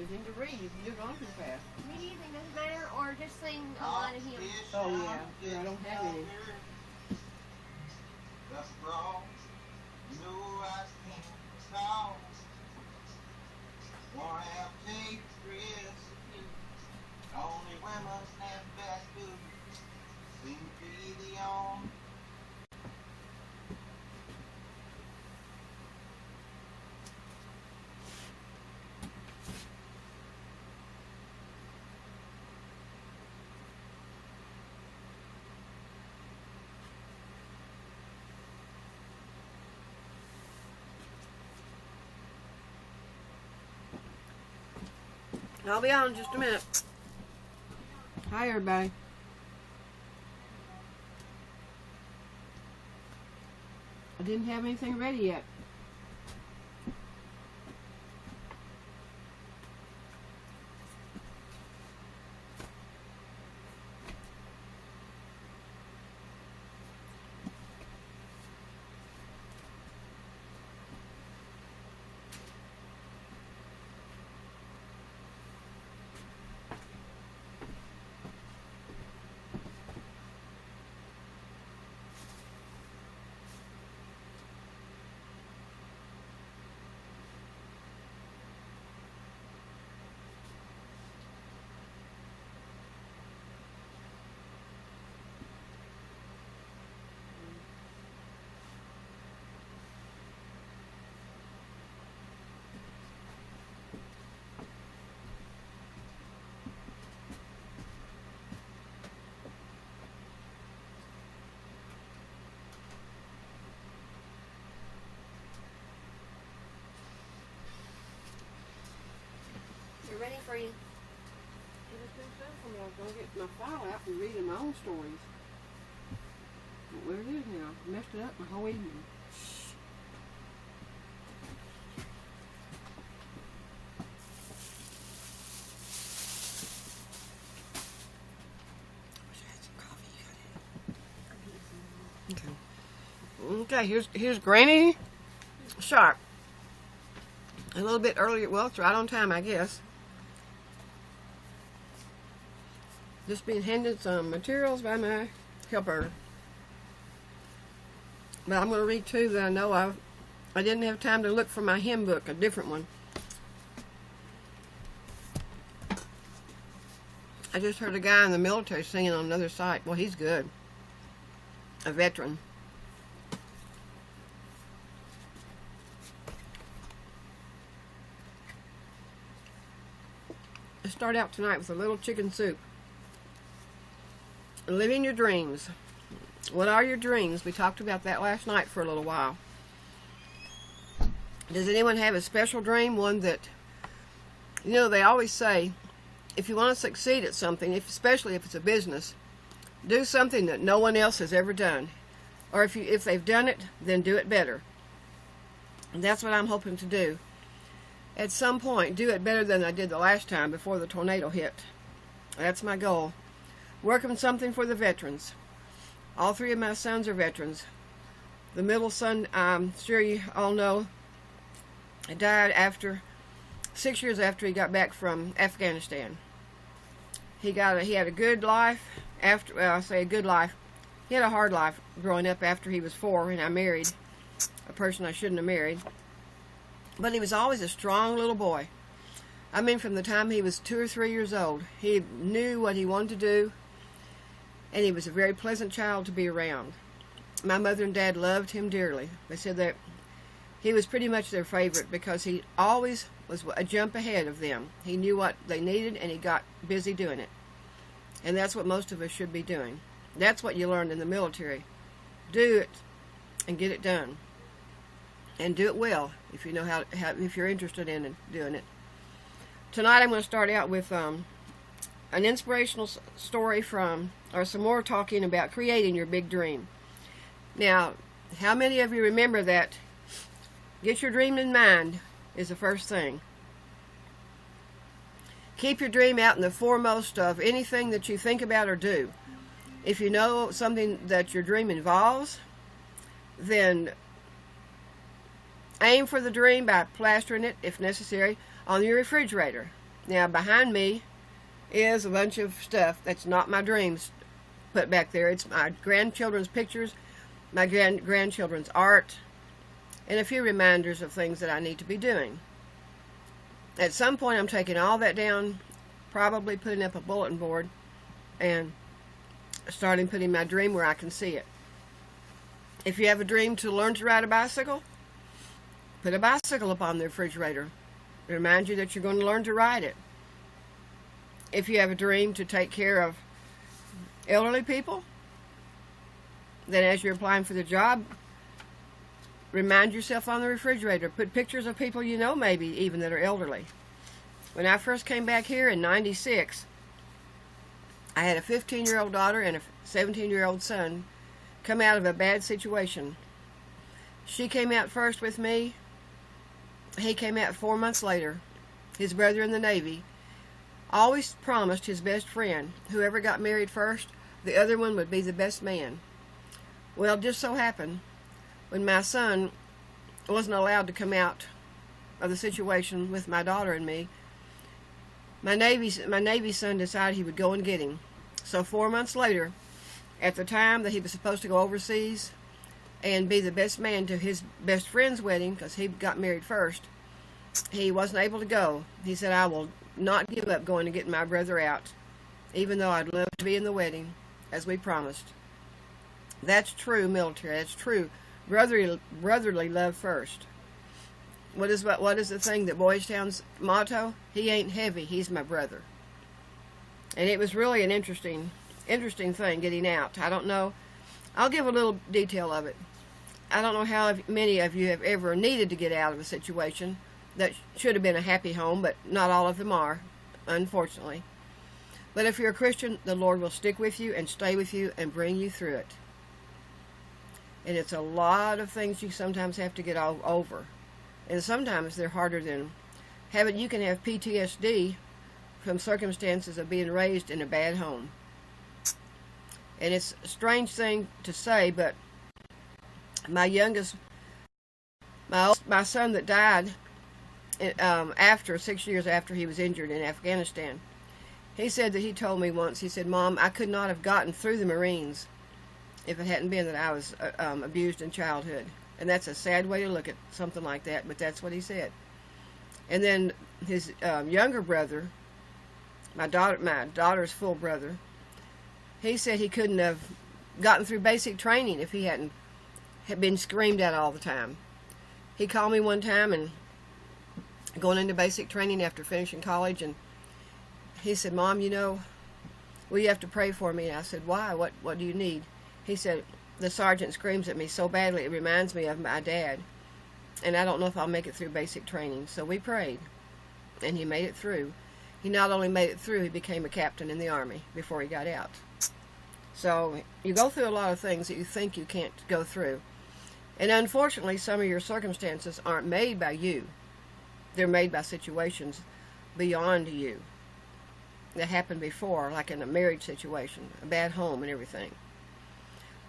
anything to read. You're going too fast. Read anything, doesn't matter, or just sing a line of hymn. Oh, yeah. I don't have any. That's wrong. You know I can't talk. Wanna have take risks. Only women have bad boots. Seem to be the only. I'll be on in just a minute. Hi, everybody. I didn't have anything ready yet. We're ready for you. It was too soon for me. I was going to get my file out and reading my own stories. But where it is now. I messed it up my whole evening. Okay, here's Granny Sharp. A little bit earlier, well, it's right on time, I guess. Just being handed some materials by my helper. But I'm going to read two that I know of. I didn't have time to look for my hymn book, a different one. I just heard a guy in the military singing on another site. Well, he's good. A veteran. Let's start out tonight with a little chicken soup. Living your dreams. What are your dreams? We talked about that last night for a little while. Does anyone have a special dream? One that, you know, they always say, if you want to succeed at something, especially if it's a business, do something that no one else has ever done. Or if they've done it, then do it better. And that's what I'm hoping to do. At some point, do it better than I did the last time before the tornado hit. That's my goal. Work on something for the veterans. All three of my sons are veterans. The middle son, I'm sure you all know, died 6 years after he got back from Afghanistan. He had a good life after. Well, I say a good life. He had a hard life growing up after he was 4, and I married a person I shouldn't have married. But he was always a strong little boy. I mean, from the time he was 2 or 3 years old, he knew what he wanted to do, and he was a very pleasant child to be around. My mother and dad loved him dearly. They said that he was pretty much their favorite because he always was a jump ahead of them. He knew what they needed, and he got busy doing it. And that's what most of us should be doing. That's what you learn in the military. Do it and get it done. And do it well if you know how if you're interested in doing it. Tonight I'm going to start out with an inspirational story or some more talking about creating your big dream. Now, how many of you remember that get your dream in mind is the first thing? Keep your dream out in the foremost of anything that you think about or do. If you know something that your dream involves, then aim for the dream by plastering it, if necessary, on your refrigerator. Now, behind me is a bunch of stuff that's not my dreams put back there. It's my grandchildren's pictures, my grandchildren's art, and a few reminders of things that I need to be doing. At some point, I'm taking all that down, probably putting up a bulletin board, and starting putting my dream where I can see it. If you have a dream to learn to ride a bicycle, put a bicycle up on the refrigerator. Remind you that you're going to learn to ride it. If you have a dream to take care of elderly people, then as you're applying for the job, remind yourself on the refrigerator. Put pictures of people you know, maybe even that are elderly. When I first came back here in '96, I had a 15-year-old daughter and a 17-year-old son come out of a bad situation. She came out first with me. He came out 4 months later. His brother in the Navy always promised his best friend, whoever got married first, the other one would be the best man. Well, it just so happened, when my son wasn't allowed to come out of the situation with my daughter and me, my Navy son decided he would go and get him. So 4 months later, at the time that he was supposed to go overseas and be the best man to his best friend's wedding, because he got married first, he wasn't able to go. He said, I will not give up going to get my brother out, even though I'd love to be in the wedding, as we promised. That's true military. That's true brotherly love first. What is the thing that Boys Town's motto? He ain't heavy, he's my brother. And it was really an interesting thing getting out. I don't know. I'll give a little detail of it. I don't know how many of you have ever needed to get out of a situation that should have been a happy home, but not all of them are, unfortunately. But if you're a Christian, the Lord will stick with you and stay with you and bring you through it. And it's a lot of things you sometimes have to get over. And sometimes they're harder than having. You can have PTSD from circumstances of being raised in a bad home. And it's a strange thing to say, but my son that died after 6 years after he was injured in Afghanistan, he said that he told me once, he said, Mom, I could not have gotten through the Marines if it hadn't been that I was abused in childhood. And that's a sad way to look at something like that, but that's what he said. And then his younger brother, my daughter's full brother, he said he couldn't have gotten through basic training if he had been screamed at all the time. He called me one time and going into basic training after finishing college, and he said, Mom, will you have to pray for me? And I said, why? What do you need? He said, the sergeant screams at me so badly it reminds me of my dad, and I don't know if I'll make it through basic training. So we prayed, and he made it through. He not only made it through, he became a captain in the Army before he got out. So you go through a lot of things that you think you can't go through. And unfortunately, some of your circumstances aren't made by you. They're made by situations beyond you that happened before, like in a marriage situation, a bad home and everything.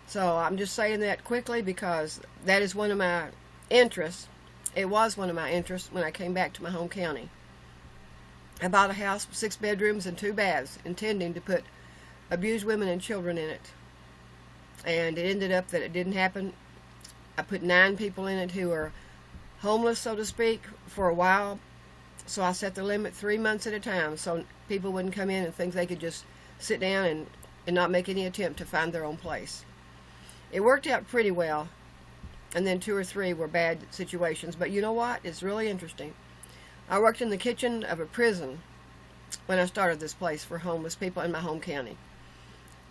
So I'm just saying that quickly because that is one of my interests. It was one of my interests when I came back to my home county. I bought a house with 6 bedrooms and 2 baths, intending to put abused women and children in it. And it ended up that it didn't happen. I put 9 people in it who are homeless, so to speak, for a while. So I set the limit 3 months at a time so people wouldn't come in and think they could just sit down and not make any attempt to find their own place. It worked out pretty well, and then 2 or 3 were bad situations. But you know what? It's really interesting. I worked in the kitchen of a prison when I started this place for homeless people in my home county.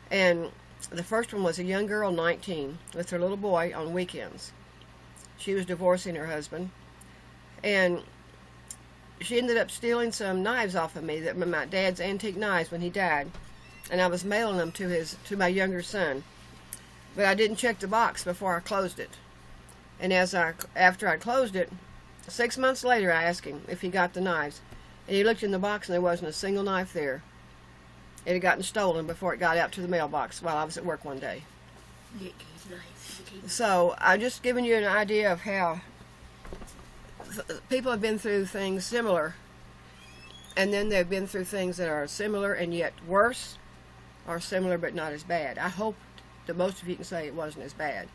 And the first one was a young girl, 19, with her little boy on weekends. She was divorcing her husband, and she ended up stealing some knives off of me, that were my dad's antique knives when he died, and I was mailing them to my younger son. But I didn't check the box before I closed it. And after I closed it, 6 months later, I asked him if he got the knives, and he looked in the box and there wasn't a single knife there. It had gotten stolen before it got out to the mailbox while I was at work one day. So I'm just giving you an idea of how people have been through things similar and then they've been through things that are similar and yet worse, or similar but not as bad. I hope that most of you can say it wasn't as bad.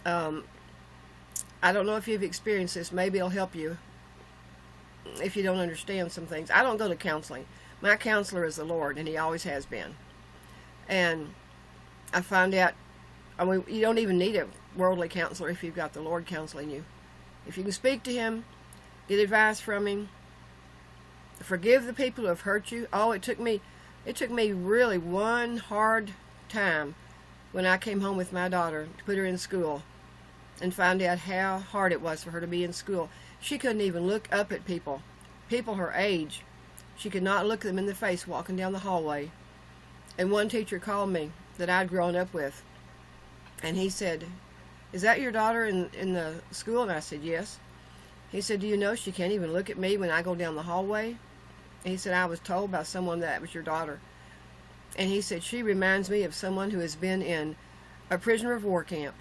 I don't know if you've experienced this. Maybe it'll help you if you don't understand some things. I don't go to counseling. My counselor is the Lord, and He always has been. And I find out, I mean, you don't even need a worldly counselor if you've got the Lord counseling you. If you can speak to Him, get advice from Him, forgive the people who have hurt you. Oh, it took me really one hard time when I came home with my daughter to put her in school and find out how hard it was for her to be in school. She couldn't even look up at people her age. She could not look them in the face walking down the hallway. And one teacher called me that I'd grown up with, and he said, "Is that your daughter in the school?" And I said, "Yes." He said, "Do you know she can't even look at me when I go down the hallway?" And he said, "I was told by someone that was your daughter." And he said, "She reminds me of someone who has been in a prisoner of war camp."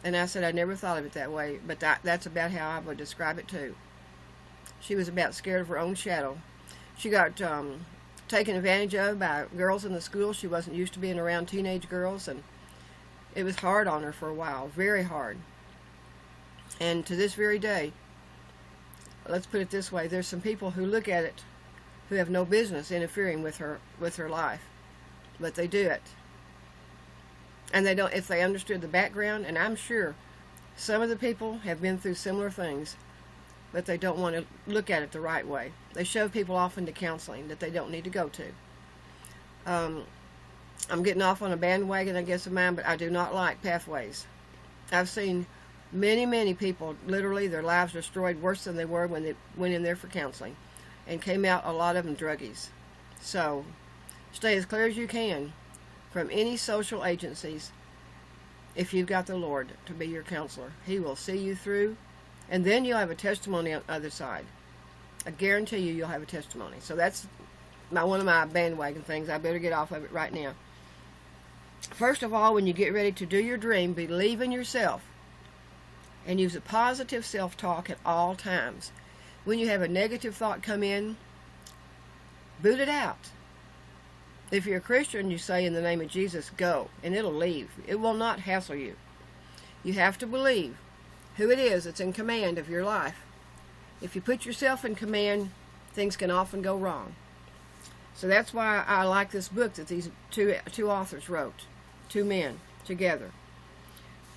And I said, "I never thought of it that way, but that's about how I would describe it too." She was about scared of her own shadow. She got taken advantage of by girls in the school. She wasn't used to being around teenage girls, and it was hard on her for a while, very hard. And to this very day, let's put it this way, there's some people who look at it who have no business interfering with her life, but they do it. And they don't, if they understood the background, and I'm sure some of the people have been through similar things, but they don't want to look at it the right way. They shove people off into counseling that they don't need to go to. I'm getting off on a bandwagon, I guess, of mine, but I do not like pathways. I've seen many people, literally, their lives destroyed worse than they were when they went in there for counseling, and came out, a lot of them, druggies. So, stay as clear as you can from any social agencies if you've got the Lord to be your counselor. He will see you through, and then you'll have a testimony on the other side. I guarantee you'll have a testimony. So that's one of my bandwagon things. I better get off of it right now. First of all, when you get ready to do your dream, believe in yourself and use a positive self-talk at all times. When you have a negative thought come in, boot it out. If you're a Christian, you say, "In the name of Jesus, go," and it'll leave. It will not hassle you. You have to believe who it is that's in command of your life. If you put yourself in command, things can often go wrong. So that's why I like this book that these two authors wrote, two men together.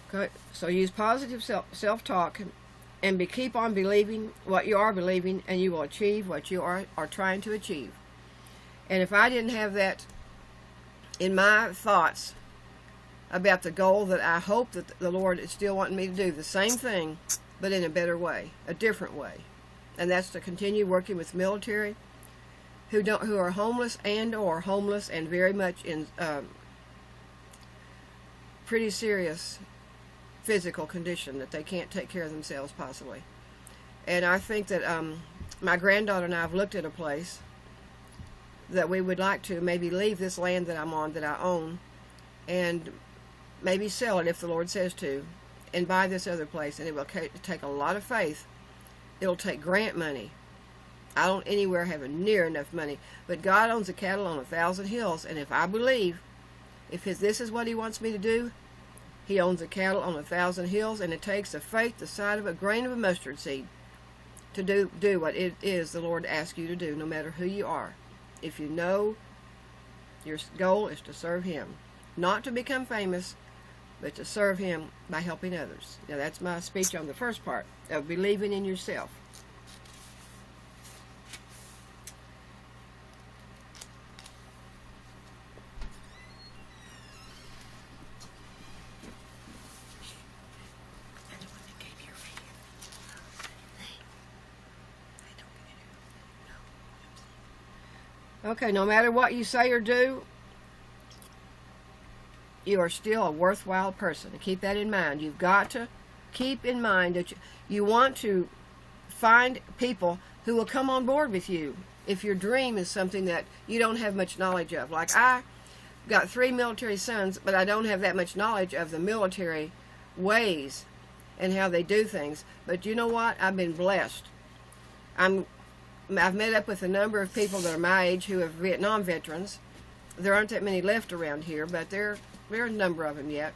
Okay? So use positive self-talk and keep on believing what you are believing, and you will achieve what you are trying to achieve. And if I didn't have that in my thoughts about the goal that I hope that the Lord is still wanting me to do, the same thing, but in a better way, a different way. And that's to continue working with military who are homeless and very much in pretty serious physical condition that they can't take care of themselves possibly. And I think that my granddaughter and I have looked at a place that we would like to maybe leave this land that I'm on, that I own, and maybe sell it if the Lord says to, and buy this other place. And it will take a lot of faith. It'll take grant money. I don't anywhere have near enough money, but God owns the cattle on 1,000 hills, and if I believe, this is what He wants me to do, He owns the cattle on 1,000 hills, and it takes a faith the size of a grain of a mustard seed to do what it is the Lord asks you to do, no matter who you are. If you know your goal is to serve Him, not to become famous, but to serve Him by helping others. Now that's my speech on the first part of believing in yourself. Okay, no matter what you say or do, you are still a worthwhile person. And keep that in mind. You've got to keep in mind that you want to find people who will come on board with you if your dream is something that you don't have much knowledge of. Like I got 3 military sons, but I don't have that much knowledge of the military ways and how they do things. But you know what? I've been blessed. I'm I've met up with a number of people that are my age who are Vietnam veterans. There aren't that many left around here, but there are a number of them yet.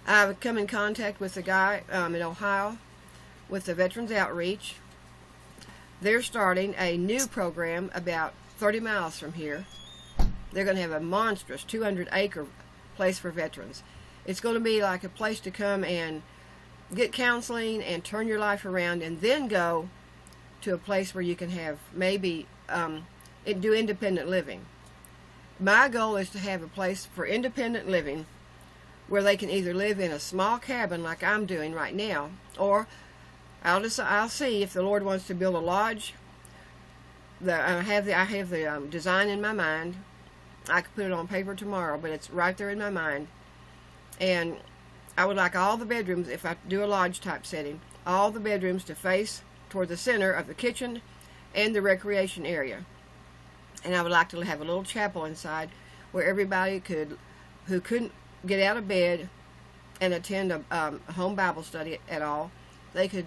I've come in contact with a guy in Ohio with the Veterans Outreach. They're starting a new program about 30 miles from here. They're going to have a monstrous 200-acre place for veterans. It's going to be like a place to come and get counseling and turn your life around, and then go to a place where you can have maybe do independent living. My goal is to have a place for independent living where they can either live in a small cabin like I'm doing right now, or I'll see if the Lord wants to build a lodge. I have the design in my mind. I could put it on paper tomorrow, but it's right there in my mind. And I would like all the bedrooms, if I do a lodge type setting, all the bedrooms to face toward the center of the kitchen and the recreation area. And I would like to have a little chapel inside where everybody who couldn't get out of bed and attend a home Bible study at all, they could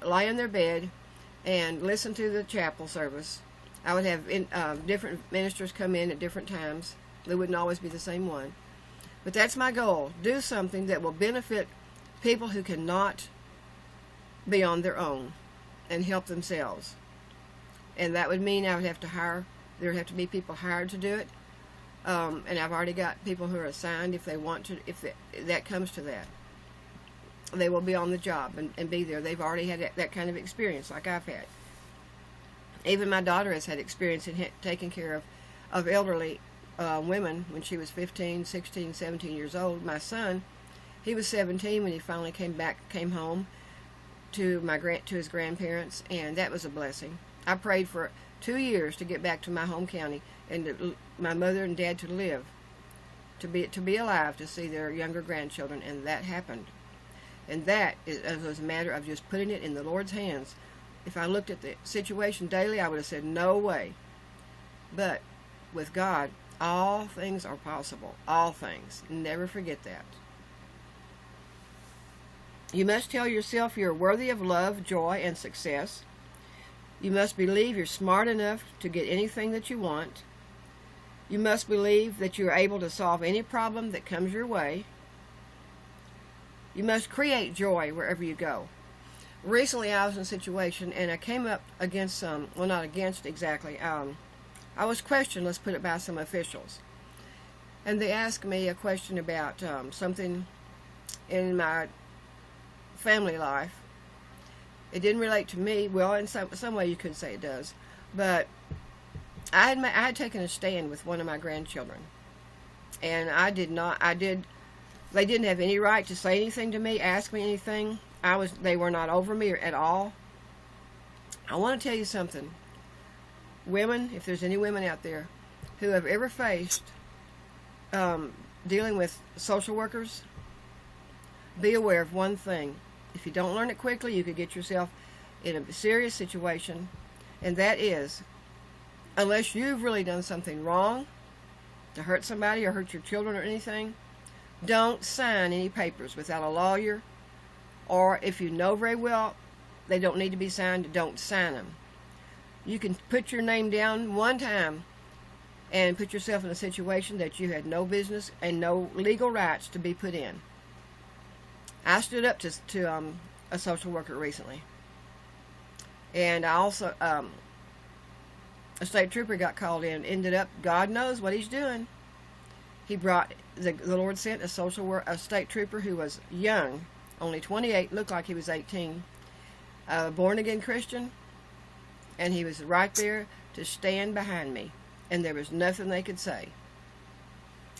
lie in their bed and listen to the chapel service. I would have different ministers come in at different times. They wouldn't always be the same one. But that's my goal. Do something that will benefit people who cannot be on their own and help themselves. And that would mean there would have to be people hired to do it. And I've already got people who are assigned if they want to, if that comes to that. They will be on the job and be there. They've already had that kind of experience like I've had. Even my daughter has had experience in taking care of elderly women when she was 15, 16, 17 years old. My son, he was 17 when he finally came home to his grandparents, and that was a blessing. I prayed for 2 years to get back to my home county and my mother and dad to live, to be alive, to see their younger grandchildren, and that happened. And that was a matter of just putting it in the Lord's hands. If I looked at the situation daily, I would have said, no way. But with God, all things are possible. All things. Never forget that. You must tell yourself you're worthy of love, joy, and success. You must believe you're smart enough to get anything that you want. You must believe that you're able to solve any problem that comes your way. You must create joy wherever you go. Recently, I was in a situation, and I came up against well, not against exactly. I was questioned, let's put it by some officials. And they asked me a question about something in my family life. It didn't relate to me. Well, in some way you could say it does. But I had taken a stand with one of my grandchildren. And they didn't have any right to say anything to me, ask me anything. They were not over me at all. I want to tell you something. Women, if there's any women out there who have ever faced dealing with social workers, be aware of one thing. If you don't learn it quickly, you could get yourself in a serious situation, and that is, unless you've really done something wrong to hurt somebody or hurt your children or anything, don't sign any papers without a lawyer, or if you know very well they don't need to be signed, don't sign them. You can put your name down one time and put yourself in a situation that you had no business and no legal rights to be put in. I stood up to a social worker recently, and I also a state trooper got called in. Ended up, God knows what he's doing. He brought the Lord sent a state trooper who was young, only 28, looked like he was 18, born again Christian, and he was right there to stand behind me, and there was nothing they could say.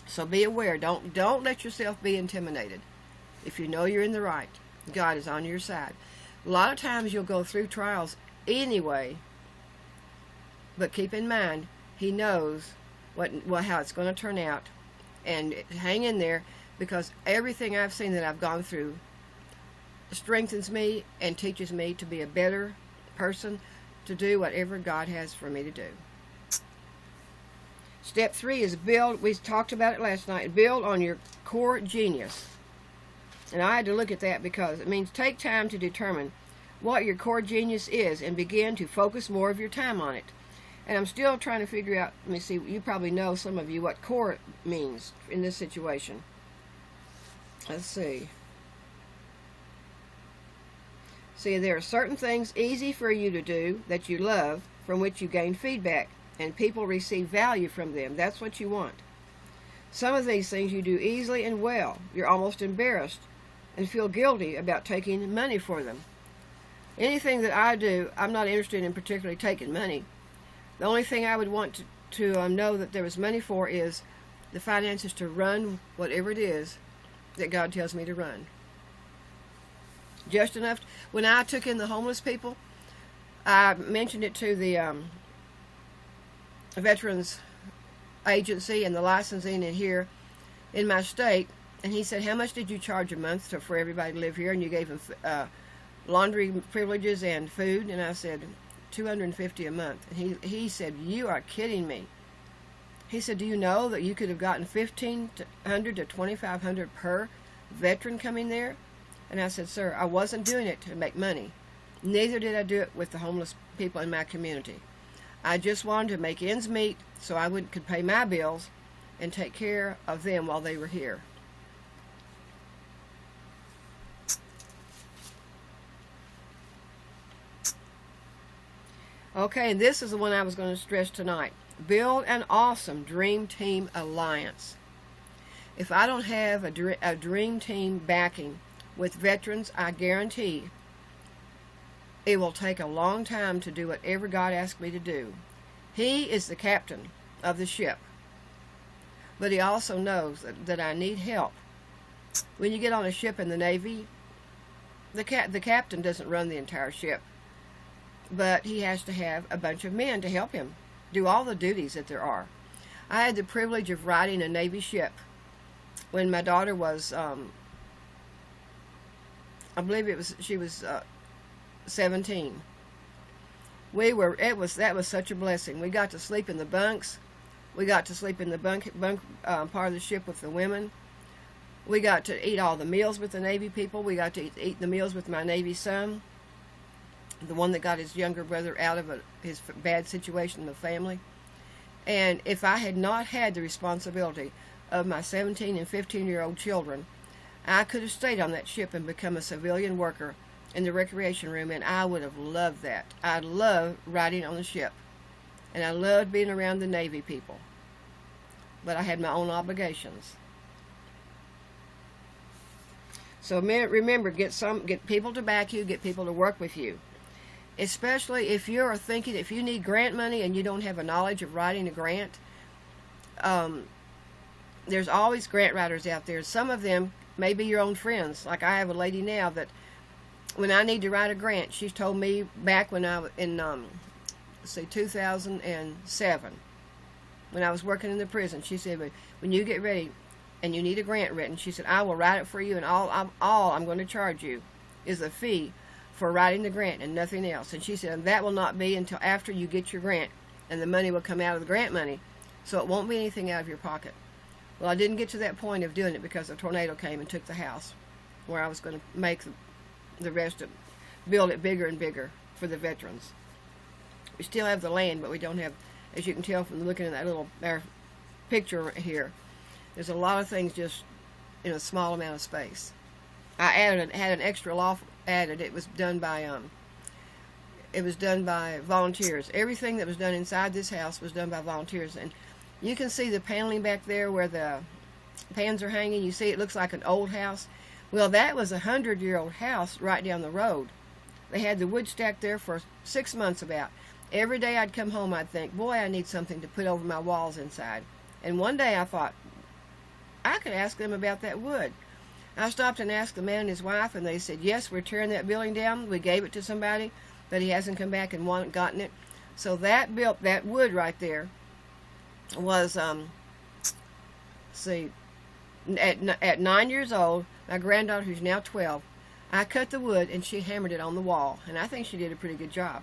So be aware. Don't let yourself be intimidated. If you know you're in the right, God is on your side. A lot of times you'll go through trials anyway, but keep in mind, He knows how it's going to turn out. And hang in there, because everything I've seen that I've gone through strengthens me and teaches me to be a better person, to do whatever God has for me to do. Step 3 is build. We talked about it last night. Build on your core genius. And I had to look at that because it means take time to determine what your core genius is and begin to focus more of your time on it. And I'm still trying to figure out, let me see, you probably know, some of you, what core means in this situation. Let's see. See, there are certain things easy for you to do that you love, from which you gain feedback, and people receive value from them. That's what you want. Some of these things you do easily and well. You're almost embarrassed and feel guilty about taking money for them. Anything that I do, I'm not interested in particularly taking money. The only thing I would want to know that there was money for is the finances to run whatever it is that God tells me to run. Just enough. When I took in the homeless people, I mentioned it to the Veterans Agency and the licensing in here in my state, and he said, how much did you charge a month for everybody to live here? And you gave them laundry privileges and food. And I said, $250 a month. And he said, you are kidding me. He said, do you know that you could have gotten $1,500 to $2,500 per veteran coming there? And I said, sir, I wasn't doing it to make money. Neither did I do it with the homeless people in my community. I just wanted to make ends meet so I could pay my bills and take care of them while they were here. Okay, and this is the one I was going to stress tonight. Build an awesome Dream Team alliance. If I don't have a Dream Team backing with veterans, I guarantee it will take a long time to do whatever God asked me to do. He is the captain of the ship, but he also knows that I need help. When you get on a ship in the Navy, the captain doesn't run the entire ship, but he has to have a bunch of men to help him do all the duties that there are. I had the privilege of riding a Navy ship when my daughter was, I believe she was 17. That was such a blessing. We got to sleep in the bunks. We got to sleep in the bunk part of the ship with the women. We got to eat all the meals with the Navy people. We got to eat the meals with my Navy son, the one that got his younger brother out of his bad situation in the family. And if I had not had the responsibility of my 17 and 15-year-old children, I could have stayed on that ship and become a civilian worker in the recreation room, and I would have loved that. I loved riding on the ship, and I loved being around the Navy people, but I had my own obligations. So remember, get people to back you, get people to work with you. Especially if you're thinking, if you need grant money and you don't have a knowledge of writing a grant, there's always grant writers out there. Some of them may be your own friends. Like I have a lady now that when I need to write a grant, she's told me back when I was in, 2007, when I was working in the prison, she said, when you get ready and you need a grant written, she said, I will write it for you, and all I'm going to charge you is a fee for writing the grant and nothing else. And she said, and that will not be until after you get your grant, and the money will come out of the grant money, so it won't be anything out of your pocket. Well, I didn't get to that point of doing it because a tornado came and took the house where I was going to make the rest of, build it bigger and bigger for the veterans. We still have the land, but we don't have, as you can tell from looking at that little picture here, there's a lot of things just in a small amount of space. I had an extra loft added. It was done by volunteers. Everything that was done inside this house was done by volunteers, and you can see the paneling back there where the pans are hanging. You see it looks like an old house. Well, that was a 100-year-old house right down the road. They had the wood stacked there for 6 months about. Every day I'd come home, I'd think, boy, I need something to put over my walls inside. And one day I thought, I could ask them about that wood. I stopped and asked the man and his wife, and they said, yes, we're tearing that building down. We gave it to somebody, but he hasn't come back and gotten it. So that wood right there was, at 9 years old, my granddaughter, who's now 12, I cut the wood and she hammered it on the wall, and I think she did a pretty good job.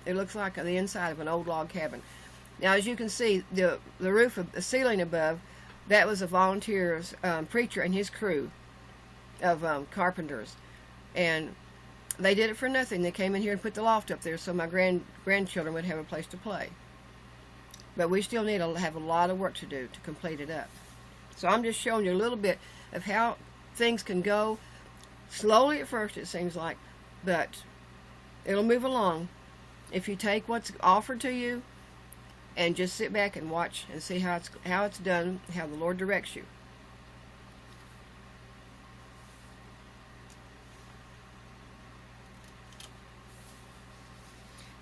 It looks like the inside of an old log cabin. Now, as you can see, the roof of the ceiling above, that was a volunteer's preacher and his crew of carpenters, and They did it for nothing. They came in here and put the loft up there so my grandchildren would have a place to play. But we still need to have a lot of work to do to complete it up. So I'm just showing you a little bit of how things can go slowly at first, it seems like, but it'll move along if you take what's offered to you and just sit back and watch and see how it's done, how the Lord directs you.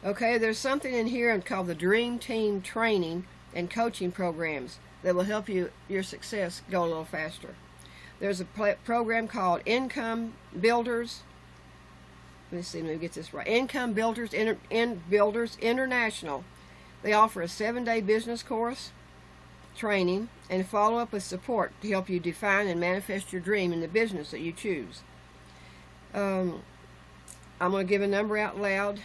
Okay, there's something in here called the Dream Team Training and Coaching Programs that will help your success go a little faster. There's a program called Income Builders. Let me get this right. Income Builders Builders International. They offer a 7-day business course, training, and follow up with support to help you define and manifest your dream in the business that you choose. I'm going to give a number out loud.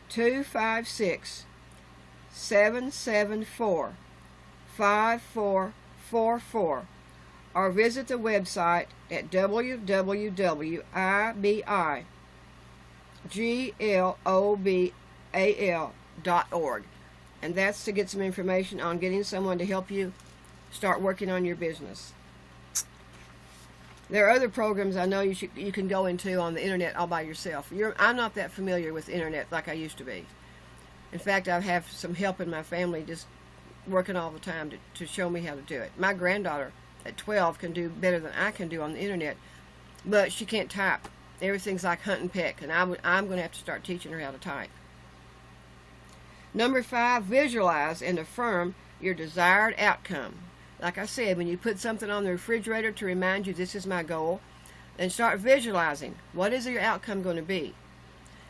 256-774-5444, or visit the website at www.iBiglobal.org, and that's to get some information on getting someone to help you start working on your business. There are other programs I know you can go into on the internet all by yourself. I'm not that familiar with the internet like I used to be. In fact, I have some help in my family just working all the time to show me how to do it. My granddaughter at 12 can do better than I can do on the internet, but she can't type. Everything's like hunt and peck, and I'm going to have to start teaching her how to type. Number 5, visualize and affirm your desired outcome. Like I said, when you put something on the refrigerator to remind you this is my goal, and start visualizing. What is your outcome going to be?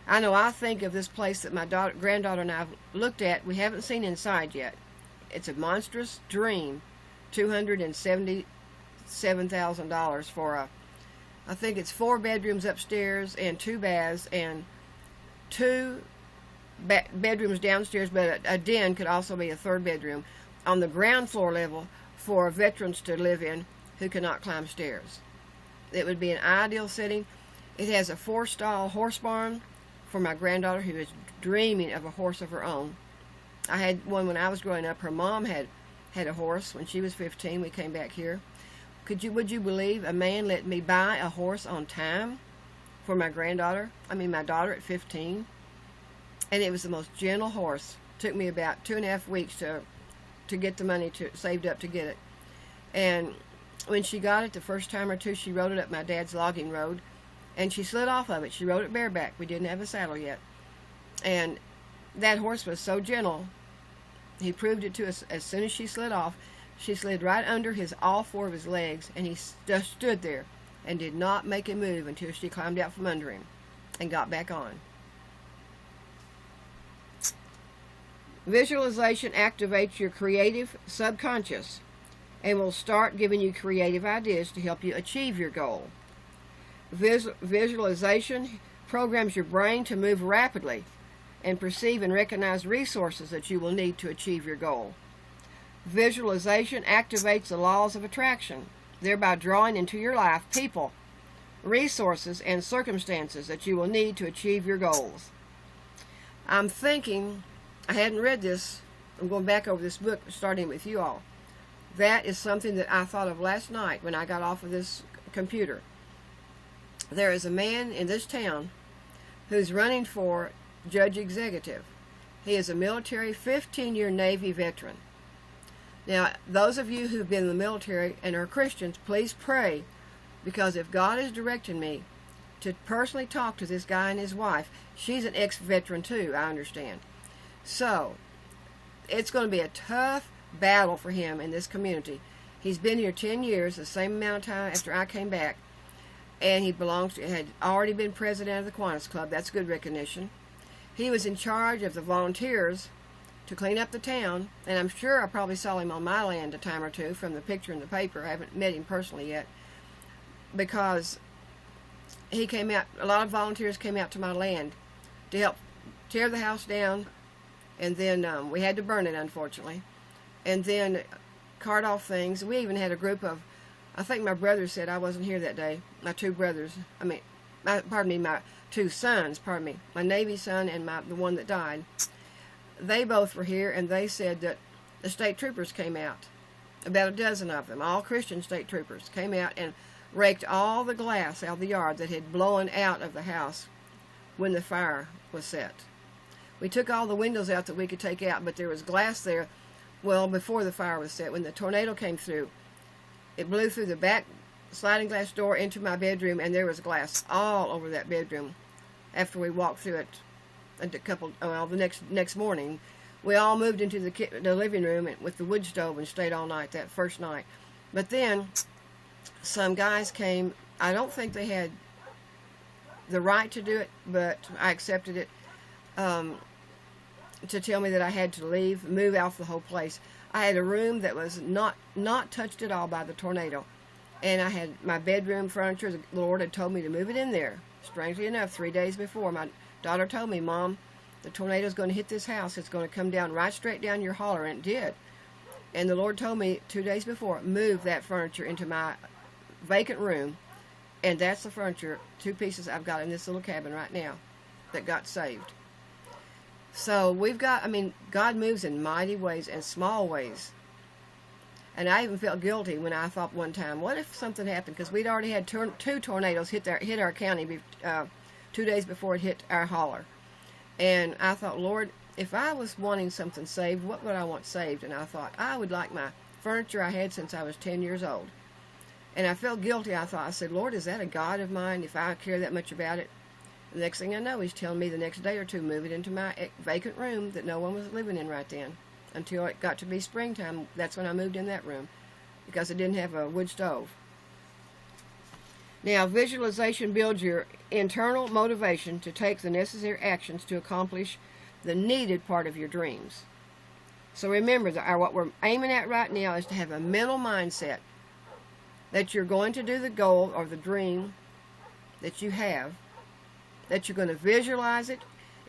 I know I think of this place that my granddaughter and I have looked at. We haven't seen inside yet. It's a monstrous dream. $277,000 for I think it's 4 bedrooms upstairs and 2 baths and 2 bedrooms downstairs, but a den could also be a 3rd bedroom on the ground floor level for veterans to live in who cannot climb stairs. It would be an ideal setting. It has a 4-stall horse barn for my granddaughter who is dreaming of a horse of her own. I had one when I was growing up. Her mom had a horse when she was 15. We came back here. Would you believe a man let me buy a horse on time for my daughter at 15? And it was the most gentle horse. Took me about 2.5 weeks to get the money saved up to get it. And when she got it the first time or two, she rode it up my dad's logging road, and she slid off of it. She rode it bareback. We didn't have a saddle yet. And that horse was so gentle, he proved it to us as soon as she slid off. She slid right under all 4 of his legs, and he just stood there and did not make a move until she climbed out from under him and got back on. Visualization activates your creative subconscious and will start giving you creative ideas to help you achieve your goal. Visualization programs your brain to move rapidly and perceive and recognize resources that you will need to achieve your goal. Visualization activates the laws of attraction, thereby drawing into your life people, resources, and circumstances that you will need to achieve your goals. I'm thinking, I hadn't read this, I'm going back over this book starting with you all. That is something that I thought of last night when I got off of this computer. There is a man in this town who's running for judge executive. He is a military 15-year Navy veteran. Now, those of you who've been in the military and are Christians, please pray, because if God is directing me to personally talk to this guy and his wife, she's an ex-veteran too, I understand. So, it's going to be a tough battle for him in this community. He's been here 10 years, the same amount of time after I came back, and he had already been president of the Kiwanis Club. That's good recognition. He was in charge of the volunteers to clean up the town, and I'm sure I probably saw him on my land a time or two from the picture in the paper. I haven't met him personally yet, because he came out, a lot of volunteers came out to my land to help tear the house down, and then we had to burn it, unfortunately, and then cart off things. We even had a group of, I think my brother said, I wasn't here that day, my 2 brothers, my two sons, my Navy son and the one that died, they both were here, and they said that the state troopers came out, about a dozen of them, all Christian state troopers, came out and raked all the glass out of the yard that had blown out of the house when the fire was set. We took all the windows out that we could take out, but there was glass there, well, before the fire was set. When the tornado came through, it blew through the back sliding glass door into my bedroom, and there was glass all over that bedroom. After we walked through it the next morning, we all moved into the living room with the wood stove and stayed all night that first night. But then some guys came. I don't think they had the right to do it, but I accepted it, to tell me that I had to leave, move out the whole place. I had a room that was not touched at all by the tornado, and I had my bedroom furniture. The Lord had told me to move it in there. Strangely enough, 3 days before, my daughter told me, "Mom, the tornado's going to hit this house. It's going to come down right straight down your holler," and it did. And the Lord told me 2 days before, move that furniture into my vacant room, and that's the furniture, 2 pieces I've got in this little cabin right now that got saved. So God moves in mighty ways and small ways. And I even felt guilty when I thought one time, what if something happened? Because we'd already had 2 tornadoes hit our county 2 days before it hit our holler. And I thought, Lord, if I was wanting something saved, what would I want saved? And I thought, I would like my furniture I had since I was 10 years old. And I felt guilty. I said, Lord, is that a God of mine if I care that much about it? The next thing I know, he's telling me the next day or two, move it into my vacant room that no one was living in right then. Until it got to be springtime, that's when I moved in that room, because it didn't have a wood stove. Now, visualization builds your internal motivation to take the necessary actions to accomplish the needed part of your dreams. So remember, what we're aiming at right now is to have a mental mindset that you're going to do the goal or the dream that you have, that you're going to visualize it.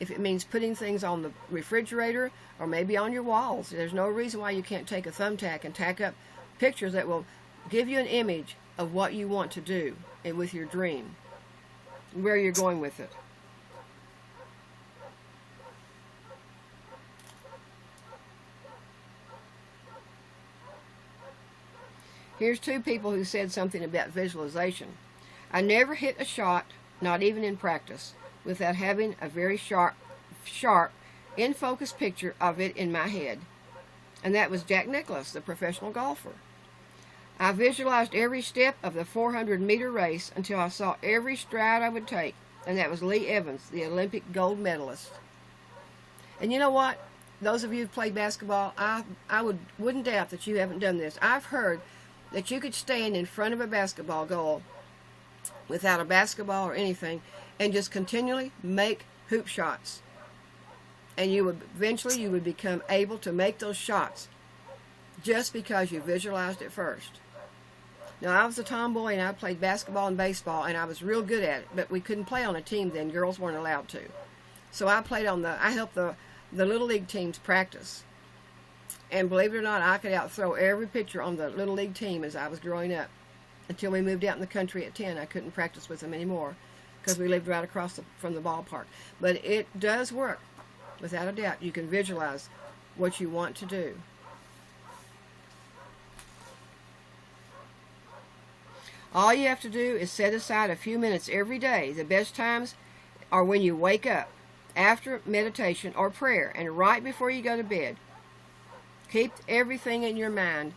If it means putting things on the refrigerator or maybe on your walls, there's no reason why you can't take a thumbtack and tack up pictures that will give you an image of what you want to do and with your dream, where you're going with it. Here's 2 people who said something about visualization. I never hit a shot, not even in practice, without having a very sharp, in-focus picture of it in my head. And that was Jack Nicklaus, the professional golfer. I visualized every step of the 400-meter race until I saw every stride I would take, and that was Lee Evans, the Olympic gold medalist. And you know what? Those of you who've played basketball, I wouldn't doubt that you haven't done this. I've heard that you could stand in front of a basketball goal without a basketball or anything and just continually make hoop shots. And eventually you would become able to make those shots just because you visualized it first. Now, I was a tomboy and I played basketball and baseball, and I was real good at it, but we couldn't play on a team then. Girls weren't allowed to. So I helped the Little League teams practice. And believe it or not, I could outthrow every pitcher on the Little League team as I was growing up. Until we moved out in the country at 10, I couldn't practice with them anymore because we lived right across from the ballpark. But it does work, without a doubt. You can visualize what you want to do. All you have to do is set aside a few minutes every day. The best times are when you wake up, after meditation or prayer, and right before you go to bed. Keep everything in your mind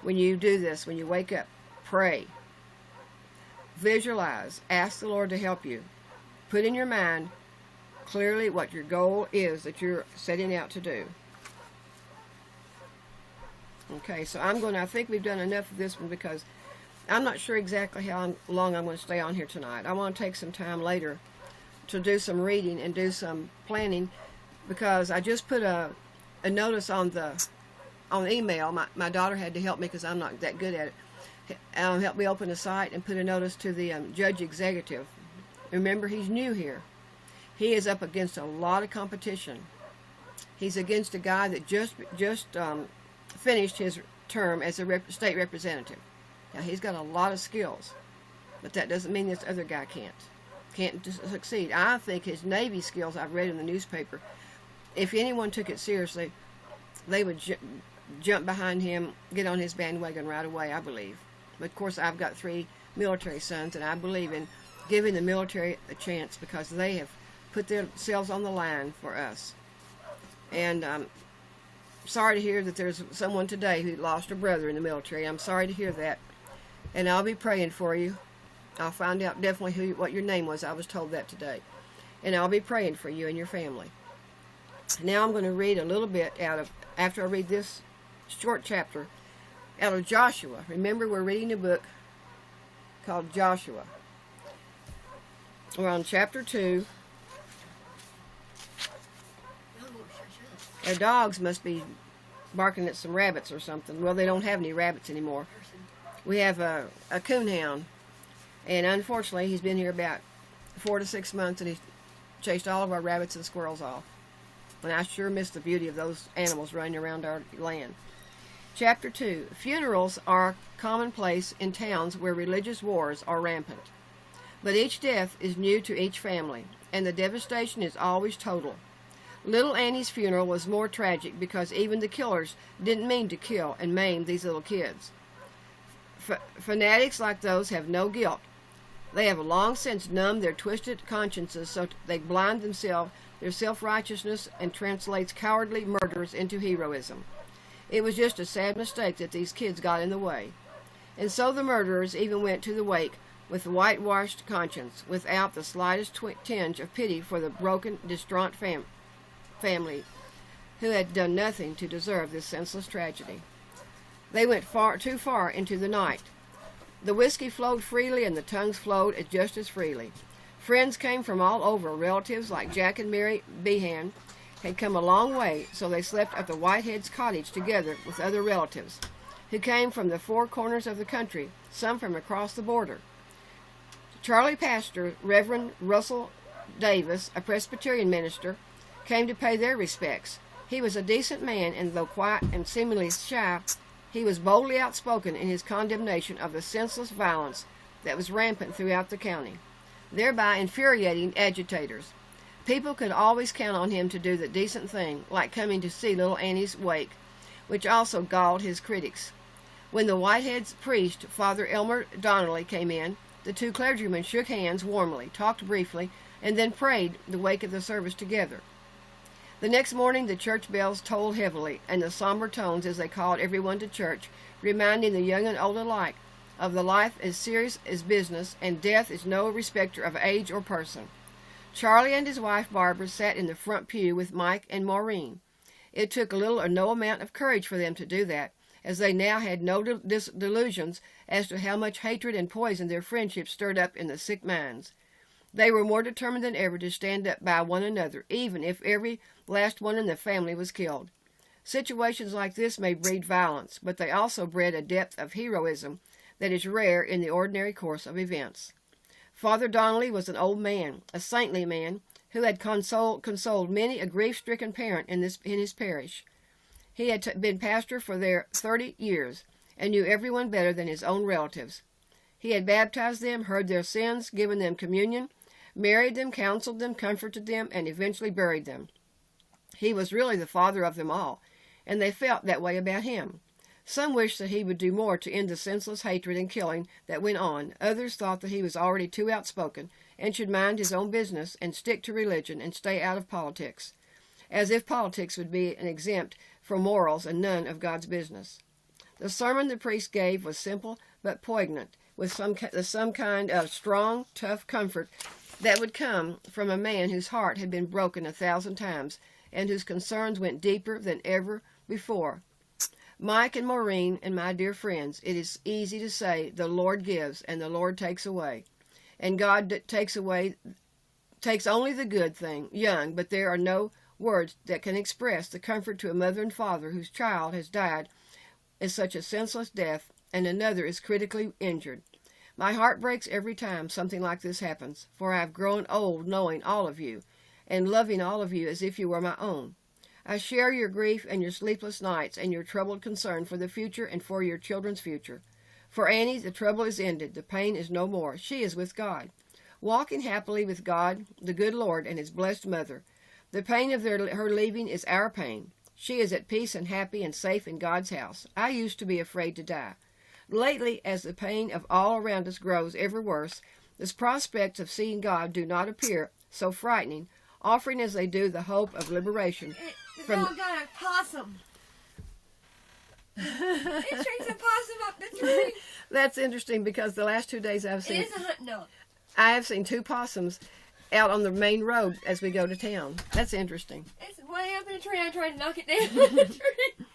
when you do this, when you wake up. Pray. Visualize. Ask the Lord to help you. Put in your mind clearly what your goal is that you're setting out to do. Okay, so I think we've done enough of this one because I'm not sure exactly how long I'm going to stay on here tonight. I want to take some time later to do some reading and do some planning, because I just put a notice on the email. My daughter had to help me because I'm not that good at it. Help me open the site and put a notice to the judge executive. Remember, he's new here. He is up against a lot of competition. He's against a guy that just finished his term as a state representative. Now, he's got a lot of skills, but that doesn't mean this other guy can't. can't succeed. I think his Navy skills, I've read in the newspaper, if anyone took it seriously, they would jump behind him, get on his bandwagon right away, I believe. But of course, I've got 3 military sons, and I believe in giving the military a chance because they have put themselves on the line for us. And I'm sorry to hear that there's someone today who lost a brother in the military. I'm sorry to hear that. And I'll be praying for you. I'll find out definitely what your name was. I was told that today. And I'll be praying for you and your family. Now I'm going to read a little bit after I read this short chapter, out of Joshua. Remember, we're reading a book called Joshua. We're on chapter 2. Our dogs must be barking at some rabbits or something. Well, they don't have any rabbits anymore. We have a coonhound, and unfortunately he's been here about 4 to 6 months, and he's chased all of our rabbits and squirrels off. And I sure miss the beauty of those animals running around our land. Chapter 2. Funerals are commonplace in towns where religious wars are rampant. But each death is new to each family, and the devastation is always total. Little Annie's funeral was more tragic because even the killers didn't mean to kill and maim these little kids. Fanatics like those have no guilt. They have long since numbed their twisted consciences so they blind themselves, their self-righteousness, and translates cowardly murderers into heroism. It was just a sad mistake that these kids got in the way. And so the murderers even went to the wake with whitewashed conscience, without the slightest tinge of pity for the broken, distraught family who had done nothing to deserve this senseless tragedy. They went too far into the night. The whiskey flowed freely and the tongues flowed just as freely. Friends came from all over. Relatives like Jack and Mary Behan had come a long way, so they slept at the Whiteheads' cottage together with other relatives who came from the 4 corners of the country, some from across the border. Charlie Pastor, Reverend Russell Davis, a Presbyterian minister, came to pay their respects. He was a decent man, and though quiet and seemingly shy, he was boldly outspoken in his condemnation of the senseless violence that was rampant throughout the county, thereby infuriating agitators. People could always count on him to do the decent thing, like coming to see little Annie's wake, which also galled his critics. When the Whiteheads priest, Father Elmer Donnelly, came in, the 2 clergymen shook hands warmly, talked briefly, and then prayed the wake of the service together. The next morning the church bells tolled heavily, and the somber tones as they called everyone to church, reminding the young and old alike of the life as serious as business, and death is no respecter of age or person. Charlie and his wife Barbara sat in the front pew with Mike and Maureen. It took little or no amount of courage for them to do that, as they now had no delusions as to how much hatred and poison their friendship stirred up in the sick minds. They were more determined than ever to stand up by one another, even if every last one in the family was killed. Situations like this may breed violence, but they also bred a depth of heroism that is rare in the ordinary course of events. Father Donnelly was an old man, a saintly man, who had consoled many a grief-stricken parent in his parish. He had been pastor for there 30 years, and knew everyone better than his own relatives. He had baptized them, heard their sins, given them communion, married them, counseled them, comforted them, and eventually buried them. He was really the father of them all, and they felt that way about him. Some wished that he would do more to end the senseless hatred and killing that went on. Others thought that he was already too outspoken and should mind his own business and stick to religion and stay out of politics, as if politics would be an exempt from morals and none of God's business. The sermon the priest gave was simple but poignant, with some kind of strong, tough comfort that would come from a man whose heart had been broken 1,000 times and whose concerns went deeper than ever before. Mike and Maureen and my dear friends, it is easy to say the Lord gives and the Lord takes away, and God takes only the good thing, young, but there are no words that can express the comfort to a mother and father whose child has died in such a senseless death and another is critically injured. My heart breaks every time something like this happens, for I have grown old knowing all of you and loving all of you as if you were my own. I share your grief and your sleepless nights and your troubled concern for the future and for your children's future. For Annie, the trouble is ended. The pain is no more. She is with God. walking happily with God, the good Lord, and his blessed mother. The pain of her leaving is our pain. She is at peace and happy and safe in God's house. I used to be afraid to die. Lately, as the pain of all around us grows ever worse, the prospects of seeing God do not appear so frightening, offering as they do the hope of liberation. The dog got a possum. It chased a possum up the tree. That's interesting because the last 2 days I've seen... It is a hunt dog. I have seen 2 possums out on the main road as we go to town. That's interesting. It's way up in a tree. I tried to knock it down in the tree.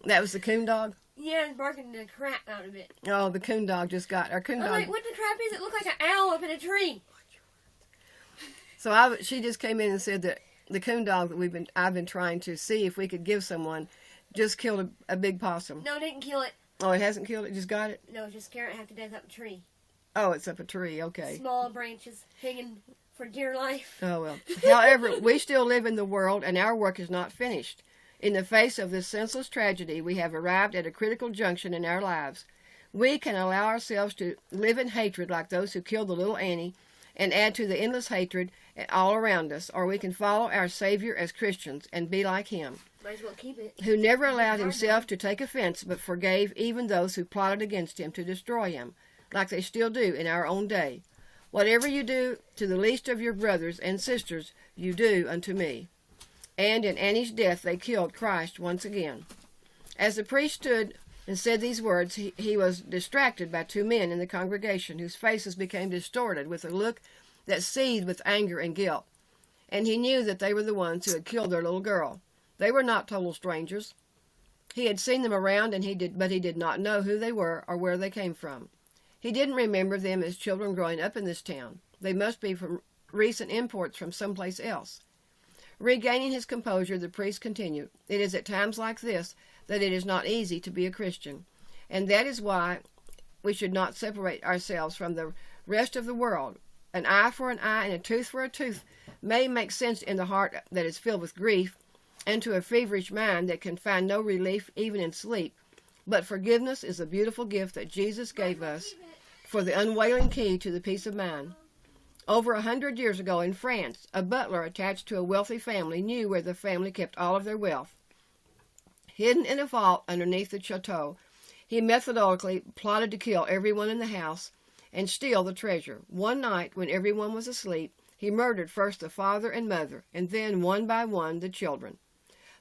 That was the coon dog? Yeah, it's barking the crap out of it. Oh, the coon dog just got... Our coon I'm dog... like, what the crap is it? It looked like an owl up in a tree. So she just came in and said that the coon dog that I've been trying to see if we could give someone just killed a big possum. No, it didn't kill it. Oh, it hasn't killed it? Just got it? No, it just scared it half to death up the tree. Oh, it's up a tree. Okay. Small branches hanging for dear life. Oh, well. However, we still live in the world, and our work is not finished. In the face of this senseless tragedy, we have arrived at a critical junction in our lives. We can allow ourselves to live in hatred like those who killed the little Annie and add to the endless hatred all around us, or we can follow our Savior as Christians and be like him, Might as well keep it. who never allowed himself to take offense but forgave even those who plotted against him to destroy him, like they still do in our own day. Whatever you do to the least of your brothers and sisters, you do unto me. And in Annie's death they killed Christ once again. As the priest stood and said these words, he was distracted by 2 men in the congregation whose faces became distorted with a look that seethed with anger and guilt. And he knew that they were the ones who had killed their little girl. They were not total strangers. He had seen them around, but he did not know who they were or where they came from. He didn't remember them as children growing up in this town. They must be from recent imports from someplace else. Regaining his composure, the priest continued, "It is at times like this that it is not easy to be a Christian, and that is why we should not separate ourselves from the rest of the world. An eye for an eye and a tooth for a tooth may make sense in the heart that is filled with grief, and to a feverish mind that can find no relief even in sleep. But forgiveness is a beautiful gift that Jesus gave us for the unwavering key to the peace of mind. Over 100 years ago in France, a butler attached to a wealthy family knew where the family kept all of their wealth. Hidden in a vault underneath the chateau, he methodically plotted to kill everyone in the house and steal the treasure. One night, when everyone was asleep, he murdered first the father and mother, and then, one by one, the children.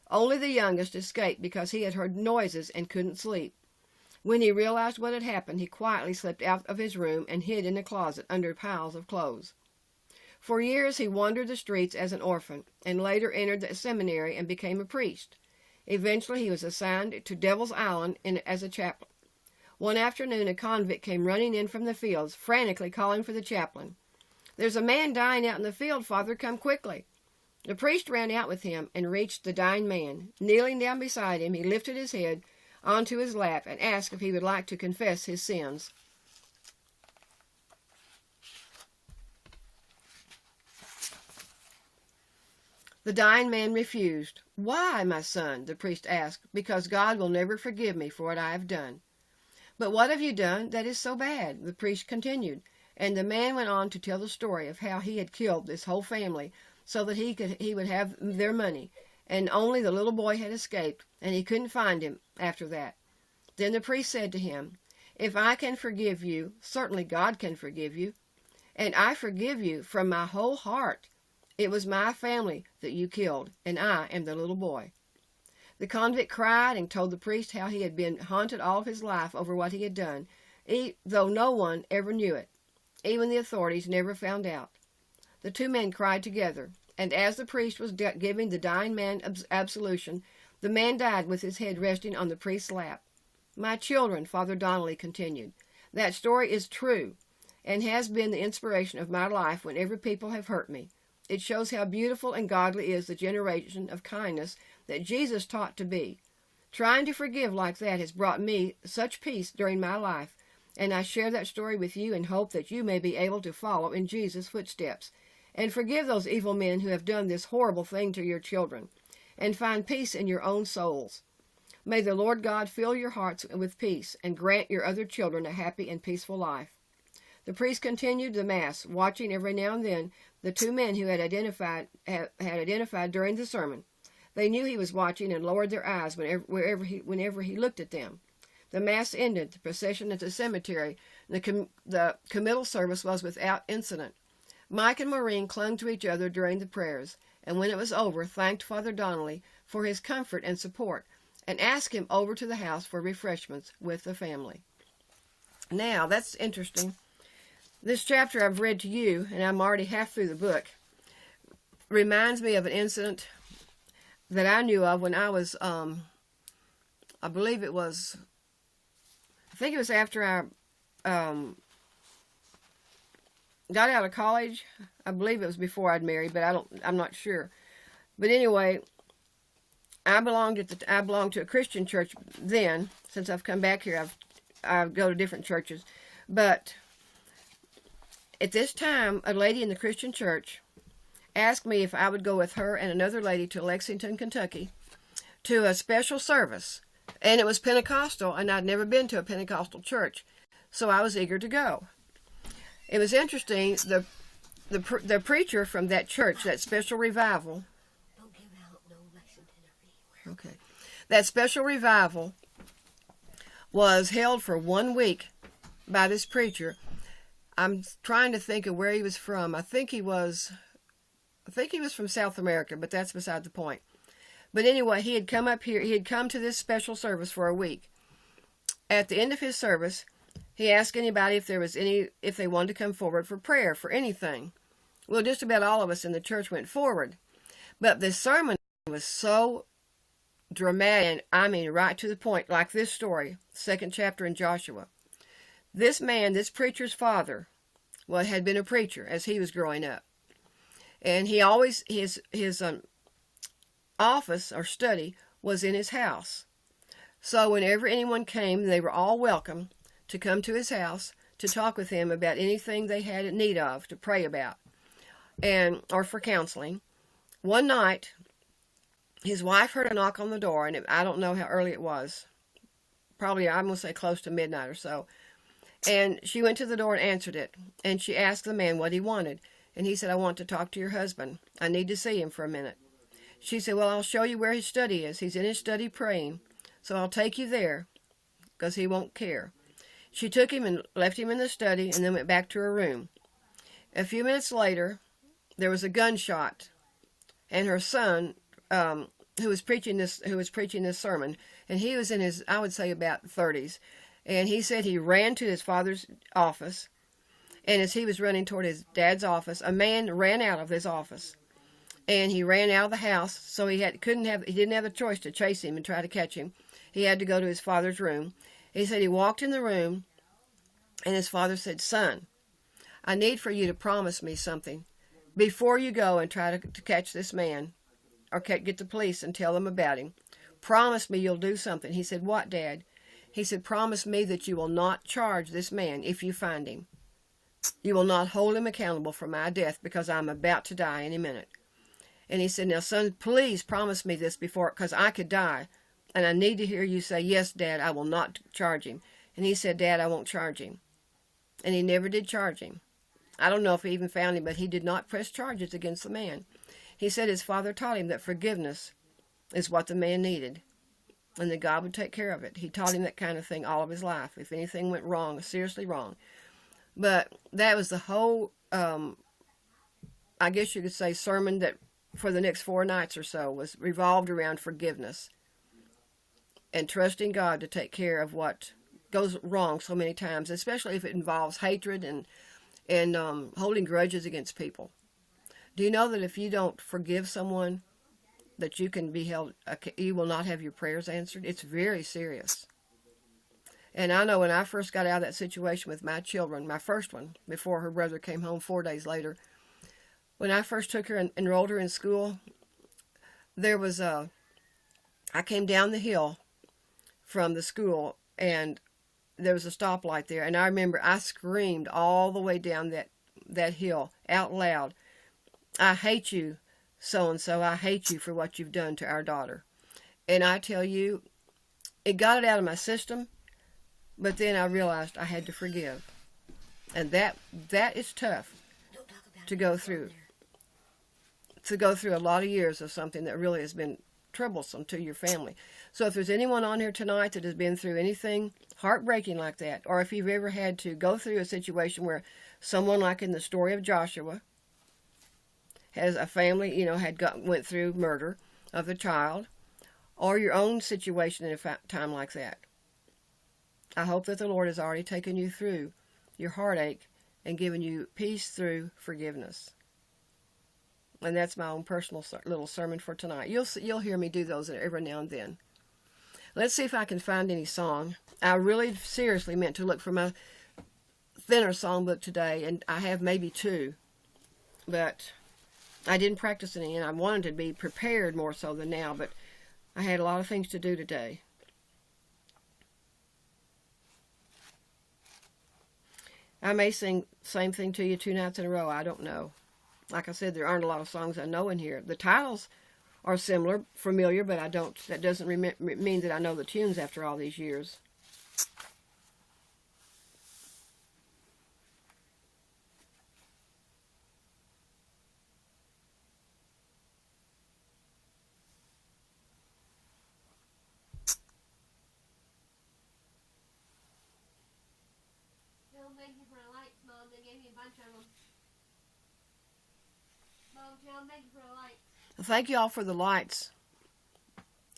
Only the youngest escaped because he had heard noises and couldn't sleep. When he realized what had happened, he quietly slipped out of his room and hid in a closet under piles of clothes. For years he wandered the streets as an orphan, and later entered the seminary and became a priest. Eventually he was assigned to Devil's Island as a chaplain. One afternoon a convict came running in from the fields, frantically calling for the chaplain. "There's a man dying out in the field, Father. Come quickly." The priest ran out with him and reached the dying man. Kneeling down beside him, he lifted his head onto his lap and asked if he would like to confess his sins. The dying man refused. "Why, my son?" the priest asked. "Because God will never forgive me for what I have done." "But what have you done that is so bad?" the priest continued, and the man went on to tell the story of how he had killed this whole family so that he would have their money, and only the little boy had escaped, and he couldn't find him after that. Then the priest said to him, "If I can forgive you, certainly God can forgive you. And I forgive you from my whole heart. It was my family that you killed, and I am the little boy." The convict cried and told the priest how he had been haunted all of his life over what he had done, though no one ever knew it. Even the authorities never found out. The 2 men cried together, and as the priest was giving the dying man absolution, the man died with his head resting on the priest's lap. "My children," Father Donnelly continued, "that story is true, and has been the inspiration of my life whenever people have hurt me. It shows how beautiful and godly is the generation of kindness that Jesus taught to be. Trying to forgive like that has brought me such peace during my life, and I share that story with you and hope that you may be able to follow in Jesus' footsteps, and forgive those evil men who have done this horrible thing to your children, and find peace in your own souls. May the Lord God fill your hearts with peace and grant your other children a happy and peaceful life." The priest continued the mass, watching every now and then the two men who had identified during the sermon. They knew he was watching and lowered their eyes whenever he looked at them. The mass ended, the procession at the cemetery, and the committal service was without incident. Mike and Maureen clung to each other during the prayers, and when it was over, thanked Father Donnelly for his comfort and support, and asked him over to the house for refreshments with the family. Now, that's interesting. This chapter I've read to you, and I'm already half through the book, reminds me of an incident that I knew of when I was, I think it was after I got out of college. I believe it was before I'd married, but I'm not sure. But anyway, I belonged to a Christian church then. Since I've come back here, I go to different churches. But at this time, a lady in the Christian church asked me if I would go with her and another lady to Lexington, Kentucky, to a special service. And it was Pentecostal, and I'd never been to a Pentecostal church, so I was eager to go. It was interesting. The preacher from that church, that special revival. Don't give out no Lexington or anywhere. Okay, that special revival was held for 1 week by this preacher. I'm trying to think of where he was from. I think he was from South America, but that's beside the point. But anyway, he had come up here. He had come to this special service for a week. At the end of his service, he asked anybody if they wanted to come forward for prayer for anything. Well, just about all of us in the church went forward. But this sermon was so dramatic, and I mean right to the point, like this story, 2nd chapter in Joshua. This man, this preacher's father, had been a preacher as he was growing up. And he always, his office or study was in his house. So whenever anyone came, they were all welcome to come to his house to talk with him about anything they had need of, to pray about, or for counseling. One night, his wife heard a knock on the door, and I don't know how early it was. Probably, I'm going to say close to midnight or so. And she went to the door and answered it. And she asked the man what he wanted. And he said, "I want to talk to your husband. I need to see him for a minute." She said, "Well, I'll show you where his study is. He's in his study praying. So I'll take you there, because he won't care." She took him and left him in the study and then went back to her room. A few minutes later, there was a gunshot. And her son, who was preaching this sermon, and he was in his, I would say, about 30s. And he said he ran to his father's office. And as he was running toward his dad's office, a man ran out of his office. And he ran out of the house, so he didn't have the choice to chase him and try to catch him. He had to go to his father's room. He said he walked in the room, and his father said, "Son, I need for you to promise me something before you go and try to catch this man, or get the police and tell them about him. Promise me you'll do something." He said, "What, Dad?" He said, "Promise me that you will not charge this man if you find him. You will not hold him accountable for my death, because I'm about to die any minute." And he said, "Now, son, please promise me this before, because I could die. And I need to hear you say, 'Yes, Dad, I will not charge him.'" And he said, "Dad, I won't charge him." And he never did charge him. I don't know if he even found him, but he did not press charges against the man. He said his father taught him that forgiveness is what the man needed, and that God would take care of it. He taught him that kind of thing all of his life, if anything went wrong, seriously wrong. But that was the whole, I guess you could say, sermon that for the next 4 nights or so was revolved around forgiveness and trusting God to take care of what goes wrong so many times, especially if it involves hatred and holding grudges against people. Do you know that if you don't forgive someone, that you can be held, you will not have your prayers answered? It's very serious. And I know when I first got out of that situation with my children, my first one, before her brother came home 4 days later, when I first took her and enrolled her in school, there was I came down the hill from the school, and there was a stoplight there, and I remember I screamed all the way down that hill out loud, "I hate you, so-and-so. I hate you for what you've done to our daughter." And I tell you, it got it out of my system, but then I realized I had to forgive. And that is tough Don't talk about to it. go It's through. on there. To go through a lot of years of something that really has been troublesome to your family. So if there's anyone on here tonight that has been through anything heartbreaking like that, or if you've ever had to go through a situation where someone, like in the story of Joshua, has a family, went through murder of a child, or your own situation in a time like that, I hope that the Lord has already taken you through your heartache and given you peace through forgiveness. And that's my own personal little sermon for tonight. You'll hear me do those every now and then. Let's see if I can find any song. I really seriously meant to look for my thinner songbook today, and I have maybe 2. But I didn't practice any, and I wanted to be prepared more so than now, but I had a lot of things to do today. I may sing the same thing to you 2 nights in a row. I don't know. Like I said, there aren't a lot of songs I know in here. The titles are similar, familiar, but that doesn't mean that I know the tunes after all these years. Tell them thank you for the lights, Mom. They gave me a bunch of them. Mom, tell them thank you for the lights. Thank you all for the lights.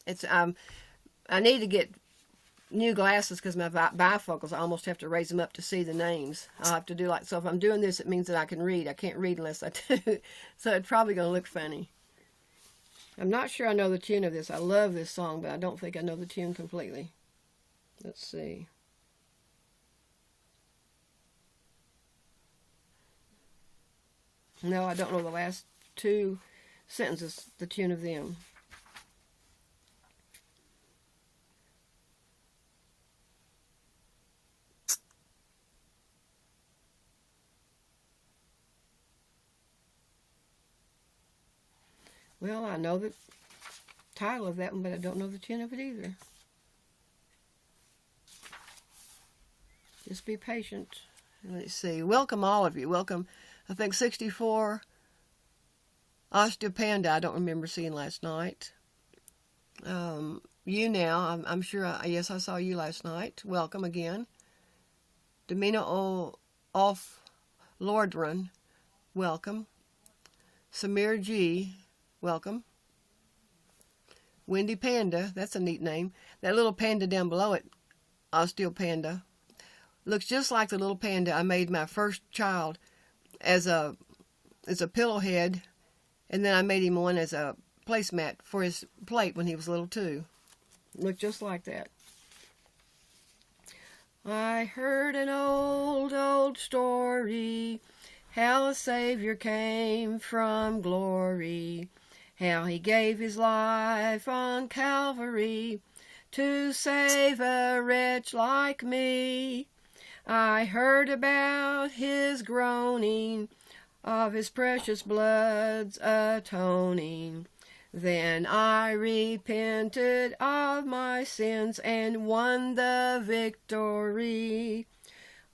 It's I need to get new glasses because my bifocals, I almost have to raise them up to see the names. I'll have to do so if I'm doing this, it means that I can read. I can't read unless I do. So it's probably going to look funny. I'm not sure I know the tune of this. I love this song, but I don't think I know the tune completely. Let's see. No, I don't know the last 2 sentences, the tune of them. Well, I know the title of that one, but I don't know the tune of it either. Just be patient. Let's see. Welcome, all of you. Welcome, I think 64 Osteopanda, I don't remember seeing last night. YouNow, I'm sure, yes, I saw you last night. Welcome again. Domina Off Lordran, welcome. Samir G, welcome. Wendy Panda, that's a neat name. That little panda down below it, Osteopanda, looks just like the little panda I made my first child as a pillow head, and then I made him one as a placemat for his plate when he was little too. Looked just like that. I heard an old story, how a Savior came from glory, how he gave his life on Calvary to save a wretch like me. I heard about his groaning, of his precious blood's atoning. Then I repented of my sins and won the victory.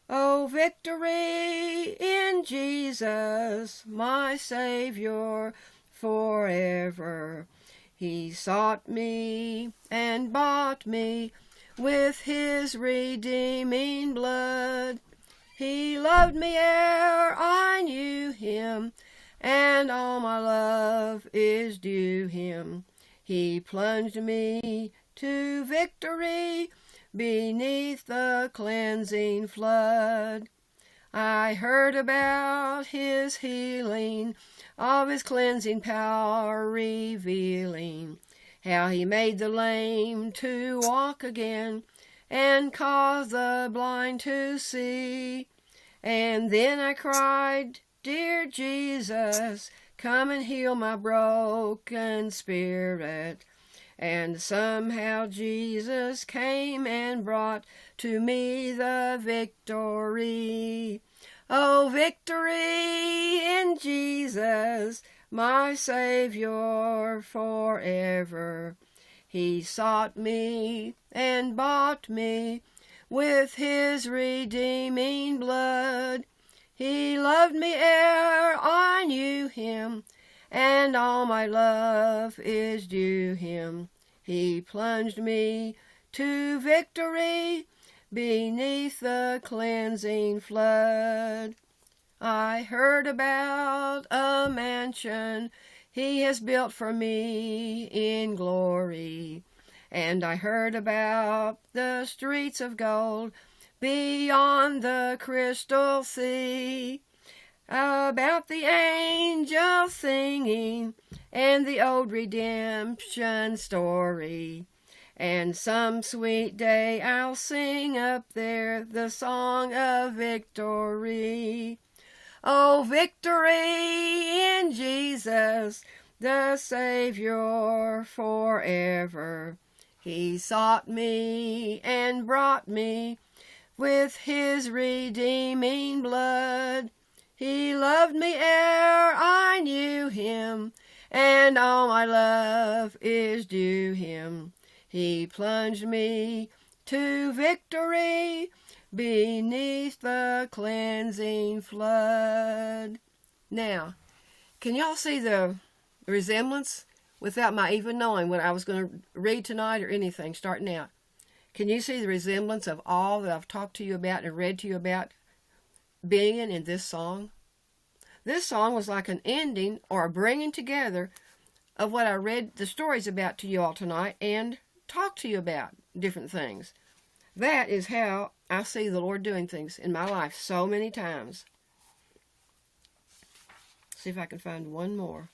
Oh, victory in Jesus, my Savior forever. He sought me and bought me with his redeeming blood. He loved me ere I knew him, and all my love is due him. He plunged me to victory beneath the cleansing flood. I heard about his healing, of his cleansing power revealing, how he made the lame to walk again, and caused the blind to see. And then I cried, dear Jesus, come and heal my broken spirit. And somehow Jesus came and brought to me the victory. Oh, victory in Jesus, my Savior forever. He sought me and bought me with his redeeming blood. He loved me ere I knew him, and all my love is due him. He plunged me to victory beneath the cleansing flood. I heard about a mansion he has built for me in glory, and I heard about the streets of gold beyond the crystal sea, about the angels singing and the old redemption story. And some sweet day I'll sing up there the song of victory. Oh, victory in Jesus, the Savior forever. He sought me and brought me with his redeeming blood. He loved me ere I knew him, and all my love is due him. He plunged me to victory beneath the cleansing flood. Now, can y'all see the resemblance without my even knowing what I was going to read tonight or anything starting out? Can you see the resemblance of all that I've talked to you about and read to you about being in this song? This song was like an ending or a bringing together of what I read the stories about to you all tonight and talked to you about different things. That is how I see the Lord doing things in my life so many times. See if I can find one more.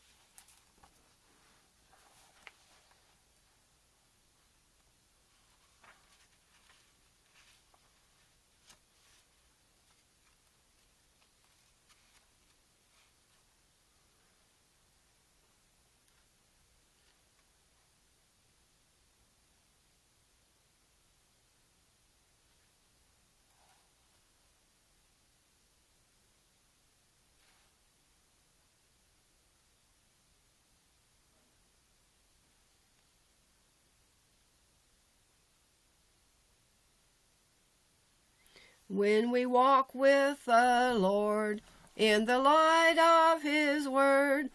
When we walk with the Lord in the light of his word,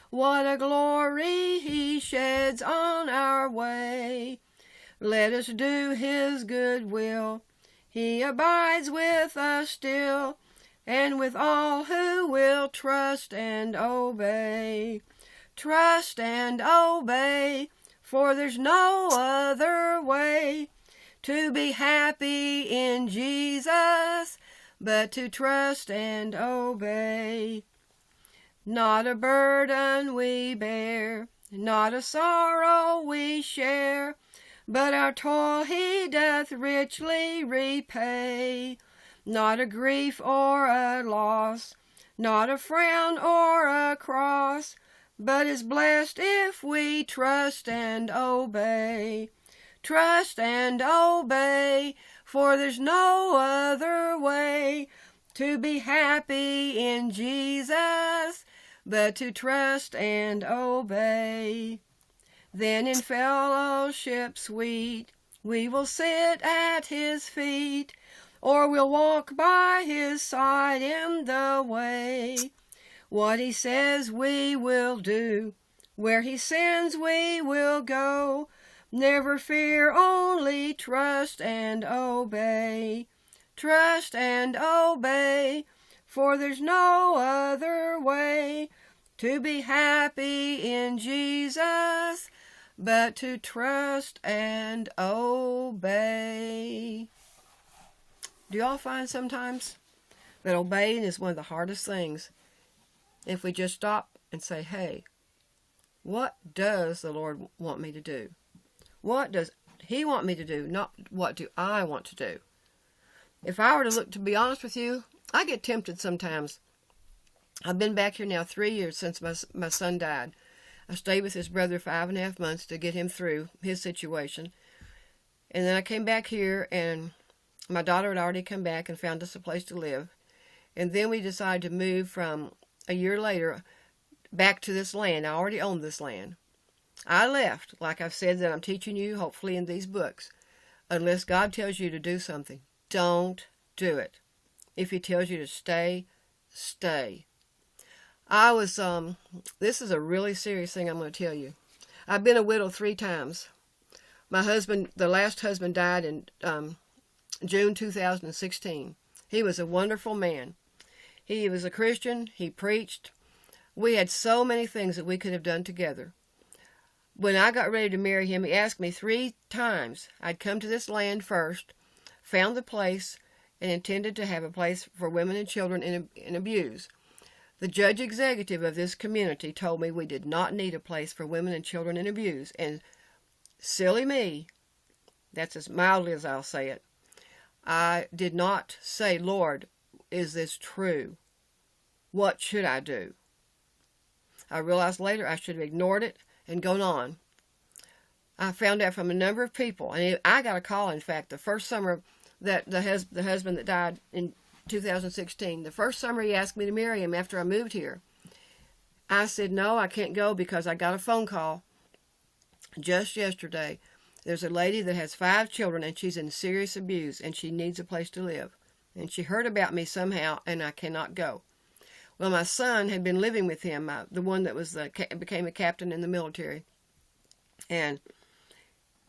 what a glory he sheds on our way. Let us do his good will. He abides with us still, and with all who will trust and obey. Trust and obey, for there's no other way to be happy in Jesus, but to trust and obey. Not a burden we bear, not a sorrow we share, but our toil he doth richly repay. Not a grief or a loss, not a frown or a cross, but is blessed if we trust and obey. Trust and obey, for there's no other way to be happy in Jesus, but to trust and obey. Then in fellowship sweet, we will sit at his feet, or we'll walk by his side in the way. What he says we will do, where he sends we will go. Never fear, only trust and obey. Trust and obey, for there's no other way to be happy in Jesus, but to trust and obey. Do y'all find sometimes that obeying is one of the hardest things? If we just stop and say, hey, what does the Lord want me to do? What does he want me to do? Not what do I want to do? If I were to look, to be honest with you, I get tempted sometimes. I've been back here now 3 years since my son died. I stayed with his brother 5.5 months to get him through his situation. And then I came back here, and my daughter had already come back and found us a place to live. And then we decided to move from a year later back to this land. I already owned this land. I left, like I've said that I'm teaching you, hopefully in these books. Unless God tells you to do something, don't do it. If he tells you to stay, stay. I was, this is a really serious thing I'm going to tell you. I've been a widow 3 times. My husband, the last husband, died in June 2016. He was a wonderful man. He was a Christian. He preached. We had so many things that we could have done together. When I got ready to marry him, he asked me 3 times. I'd come to this land first, found the place, and intended to have a place for women and children in abuse. The judge executive of this community told me we did not need a place for women and children in abuse. And silly me, that's as mildly as I'll say it, I did not say, Lord, is this true? What should I do? I realized later I should have ignored it and gone on. I found out from a number of people, and I got a call, in fact, the first summer that the husband that died in 2016, the first summer he asked me to marry him after I moved here. I said, no, I can't go because I got a phone call just yesterday. There's a lady that has 5 children and she's in serious abuse and she needs a place to live. And she heard about me somehow and I cannot go. Well, my son had been living with him, the one that was became a captain in the military. And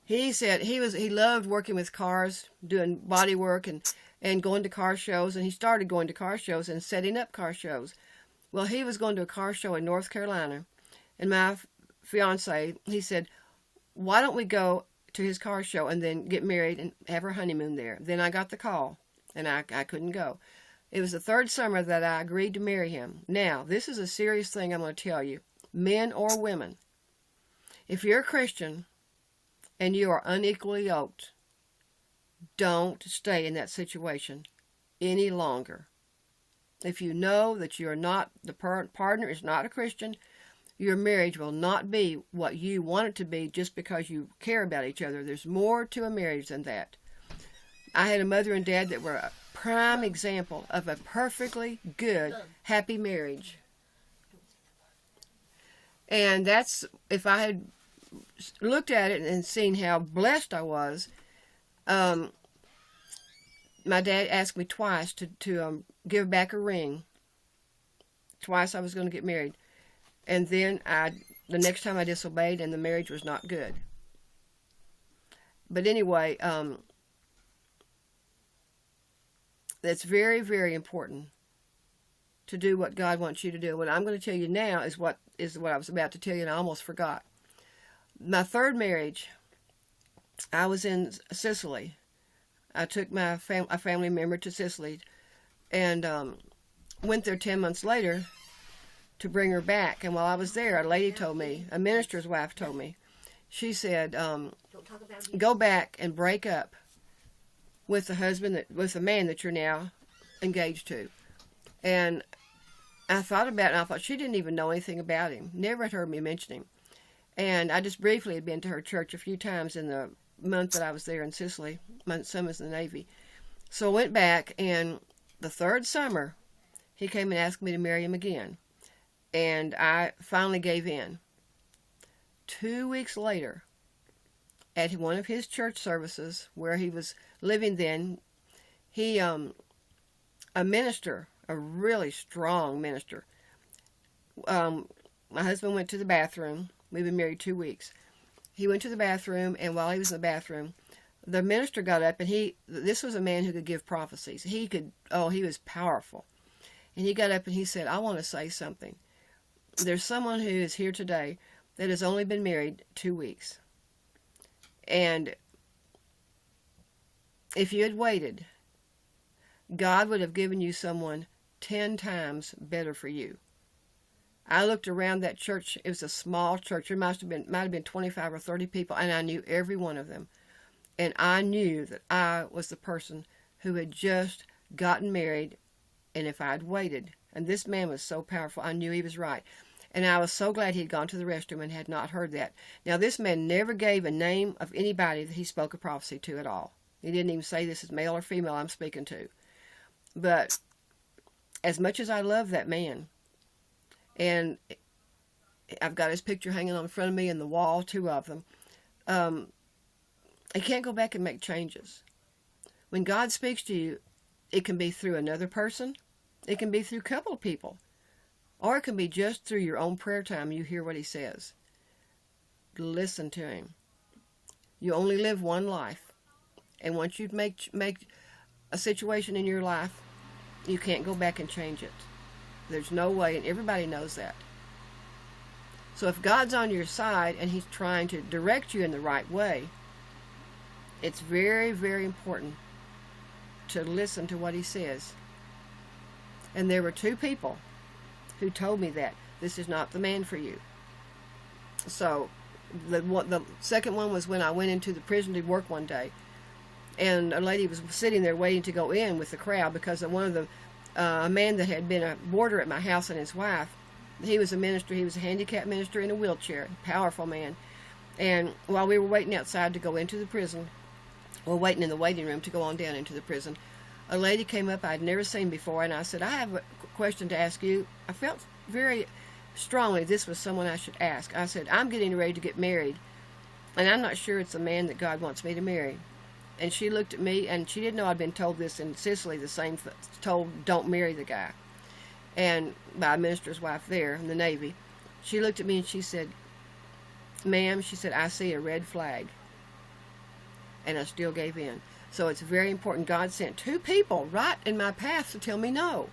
he said he loved working with cars, doing body work and going to car shows. And he started going to car shows and setting up car shows. Well, he was going to a car show in North Carolina. And my fiance, he said, why don't we go to his car show and then get married and have our honeymoon there? Then I got the call, and I couldn't go. It was the 3rd summer that I agreed to marry him. Now, this is a serious thing I'm going to tell you, men or women. If you're a Christian and you are unequally yoked, don't stay in that situation any longer. If you know that you are not, the partner is not a Christian, your marriage will not be what you want it to be just because you care about each other. There's more to a marriage than that. I had a mother and dad that were a prime example of a perfectly good, happy marriage. And that's, if I had looked at it and seen how blessed I was, my dad asked me twice to give back a ring. Twice I was going to get married. And then the next time I disobeyed and the marriage was not good. But anyway, that's very, very important to do what God wants you to do. What I'm going to tell you now is what I was about to tell you and I almost forgot. My 3rd marriage, I was in Sicily. I took a family member to Sicily and went there 10 months later to bring her back. And while I was there, a lady told me, a minister's wife told me, she said, go back and break up with the man that you're now engaged to. And I thought about it, and I thought she didn't even know anything about him. Never had heard me mention him. And I just briefly had been to her church a few times in the month that I was there in Sicily. My son was in the Navy. So I went back, and the 3rd summer, he came and asked me to marry him again. And I finally gave in. 2 weeks later, at one of his church services where he was living then, he, a minister, a really strong minister, my husband went to the bathroom. We've been married 2 weeks. He went to the bathroom, and while he was in the bathroom, the minister got up, and this was a man who could give prophecies. He was powerful. And he got up and he said, I want to say something. There's someone who is here today that has only been married 2 weeks. And if you had waited, God would have given you someone 10 times better for you. I looked around that church. It was a small church. There might have been 25 or 30 people, and I knew every one of them. And I knew that I was the person who had just gotten married, and if I'd waited, and this man was so powerful, I knew he was right. And I was so glad he'd gone to the restroom and had not heard that. Now, this man never gave a name of anybody that he spoke a prophecy to at all. He didn't even say this is male or female I'm speaking to. But as much as I love that man, and I've got his picture hanging on in front of me in the wall, 2 of them, I can't go back and make changes. When God speaks to you, it can be through another person. It can be through a couple of people. Or it can be just through your own prayer time. You hear what he says. Listen to him. You only live one life. And once you make a situation in your life, you can't go back and change it. There's no way, and everybody knows that. So if God's on your side and he's trying to direct you in the right way, it's very, very important to listen to what he says. And there were 2 people who told me that this is not the man for you. So the second one was when I went into the prison to work one day, and a lady was sitting there waiting to go in with the crowd because of one of the a man that had been a boarder at my house and his wife. He was a minister. He was a handicapped minister in a wheelchair, powerful man. And while we were waiting outside to go into the prison, or waiting in the waiting room to go on down into the prison, a lady came up I'd never seen before, and I said, I have a question to ask you. I felt very strongly this was someone I should ask. I said, I'm getting ready to get married, and I'm not sure it's the man that God wants me to marry. And she looked at me, and she didn't know I'd been told this in Sicily, the same, told don't marry the guy, and by a minister's wife there in the Navy. She looked at me and she said, ma'am, she said, I see a red flag. And I still gave in. So it's very important. God sent 2 people right in my path to tell me no.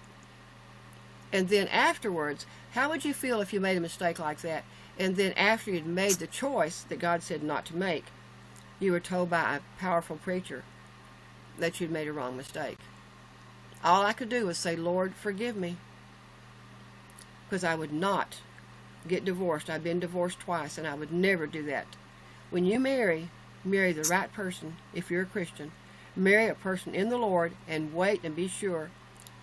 And then afterwards, how would you feel if you made a mistake like that, and then after you'd made the choice that God said not to make, you were told by a powerful preacher that you'd made a wrong mistake? All I could do was say, Lord, forgive me. Because I would not get divorced. I've been divorced twice, and I would never do that. When you marry the right person. If you're a Christian, marry a person in the Lord, and wait and be sure,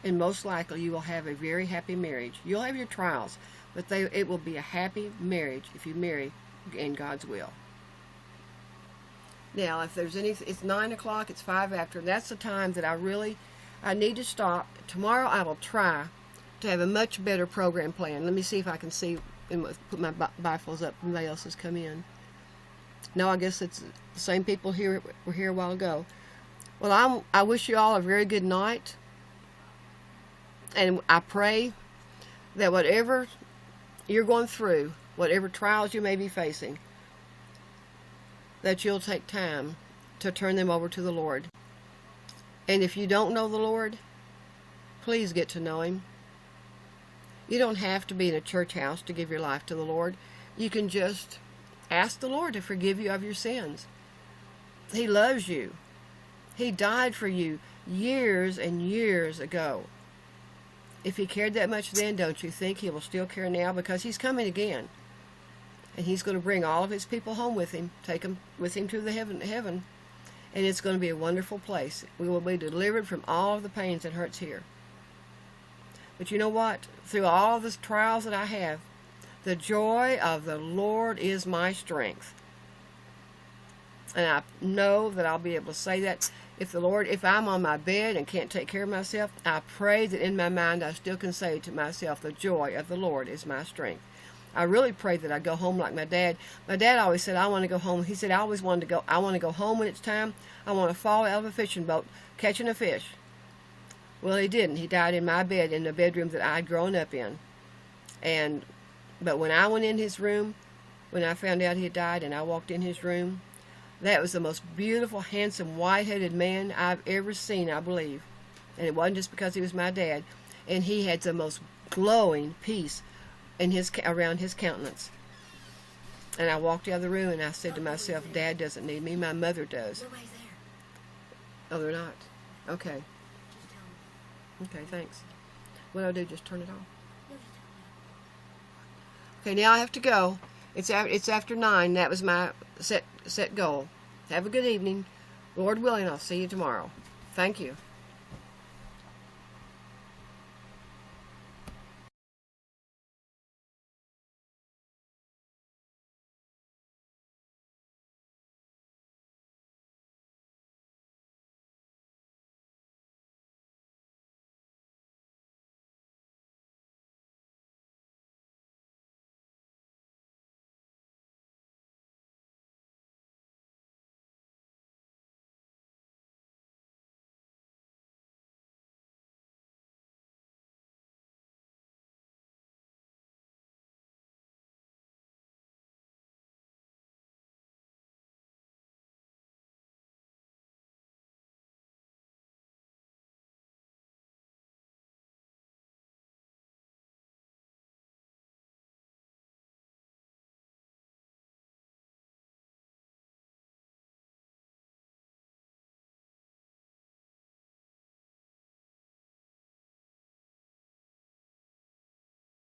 and most likely you will have a very happy marriage. You'll have your trials, but it will be a happy marriage if you marry in God's will. Now, if there's it's 9 o'clock, it's 5 after. That's the time that I need to stop. Tomorrow I will try to have a much better program plan. Let me see if I can see and put my bifolds up. Everybody else has come in. No, I guess it's the same people here were here a while ago. Well, I wish you all a very good night. And I pray that whatever you're going through, whatever trials you may be facing, that you'll take time to turn them over to the Lord. And if you don't know the Lord, please get to know him. You don't have to be in a church house to give your life to the Lord. You can just ask the Lord to forgive you of your sins. He loves you. He died for you years and years ago. If he cared that much then, don't you think he will still care now? Because he's coming again. And he's going to bring all of his people home with him, take them with him to the heaven. And it's going to be a wonderful place. We will be delivered from all of the pains and hurts here. But you know what? Through all the trials that I have, the joy of the Lord is my strength. And I know that I'll be able to say that. If I'm on my bed and can't take care of myself, I pray that in my mind I still can say to myself, the joy of the Lord is my strength. I really pray that I go home like my dad. My dad always said, I want to go home. He said, I always wanted to go. I want to go home when it's time. I want to fall out of a fishing boat catching a fish. Well, he didn't. He died in my bed in the bedroom that I'd grown up in. But when I went in his room, when I found out he had died and I walked in his room, that was the most beautiful, handsome, white-headed man I've ever seen, I believe. And it wasn't just because he was my dad. And he had the most glowing peace around his countenance. And I walked out of the room and I said to myself, Dad doesn't need me, my mother does. Nobody's there. Oh, they're not? Okay. Just tell me. Okay, thanks. What do I do, just turn it off? No, just tell me. Okay, now I have to go. It's after 9. That was my set goal. Have a good evening. Lord willing, I'll see you tomorrow. Thank you.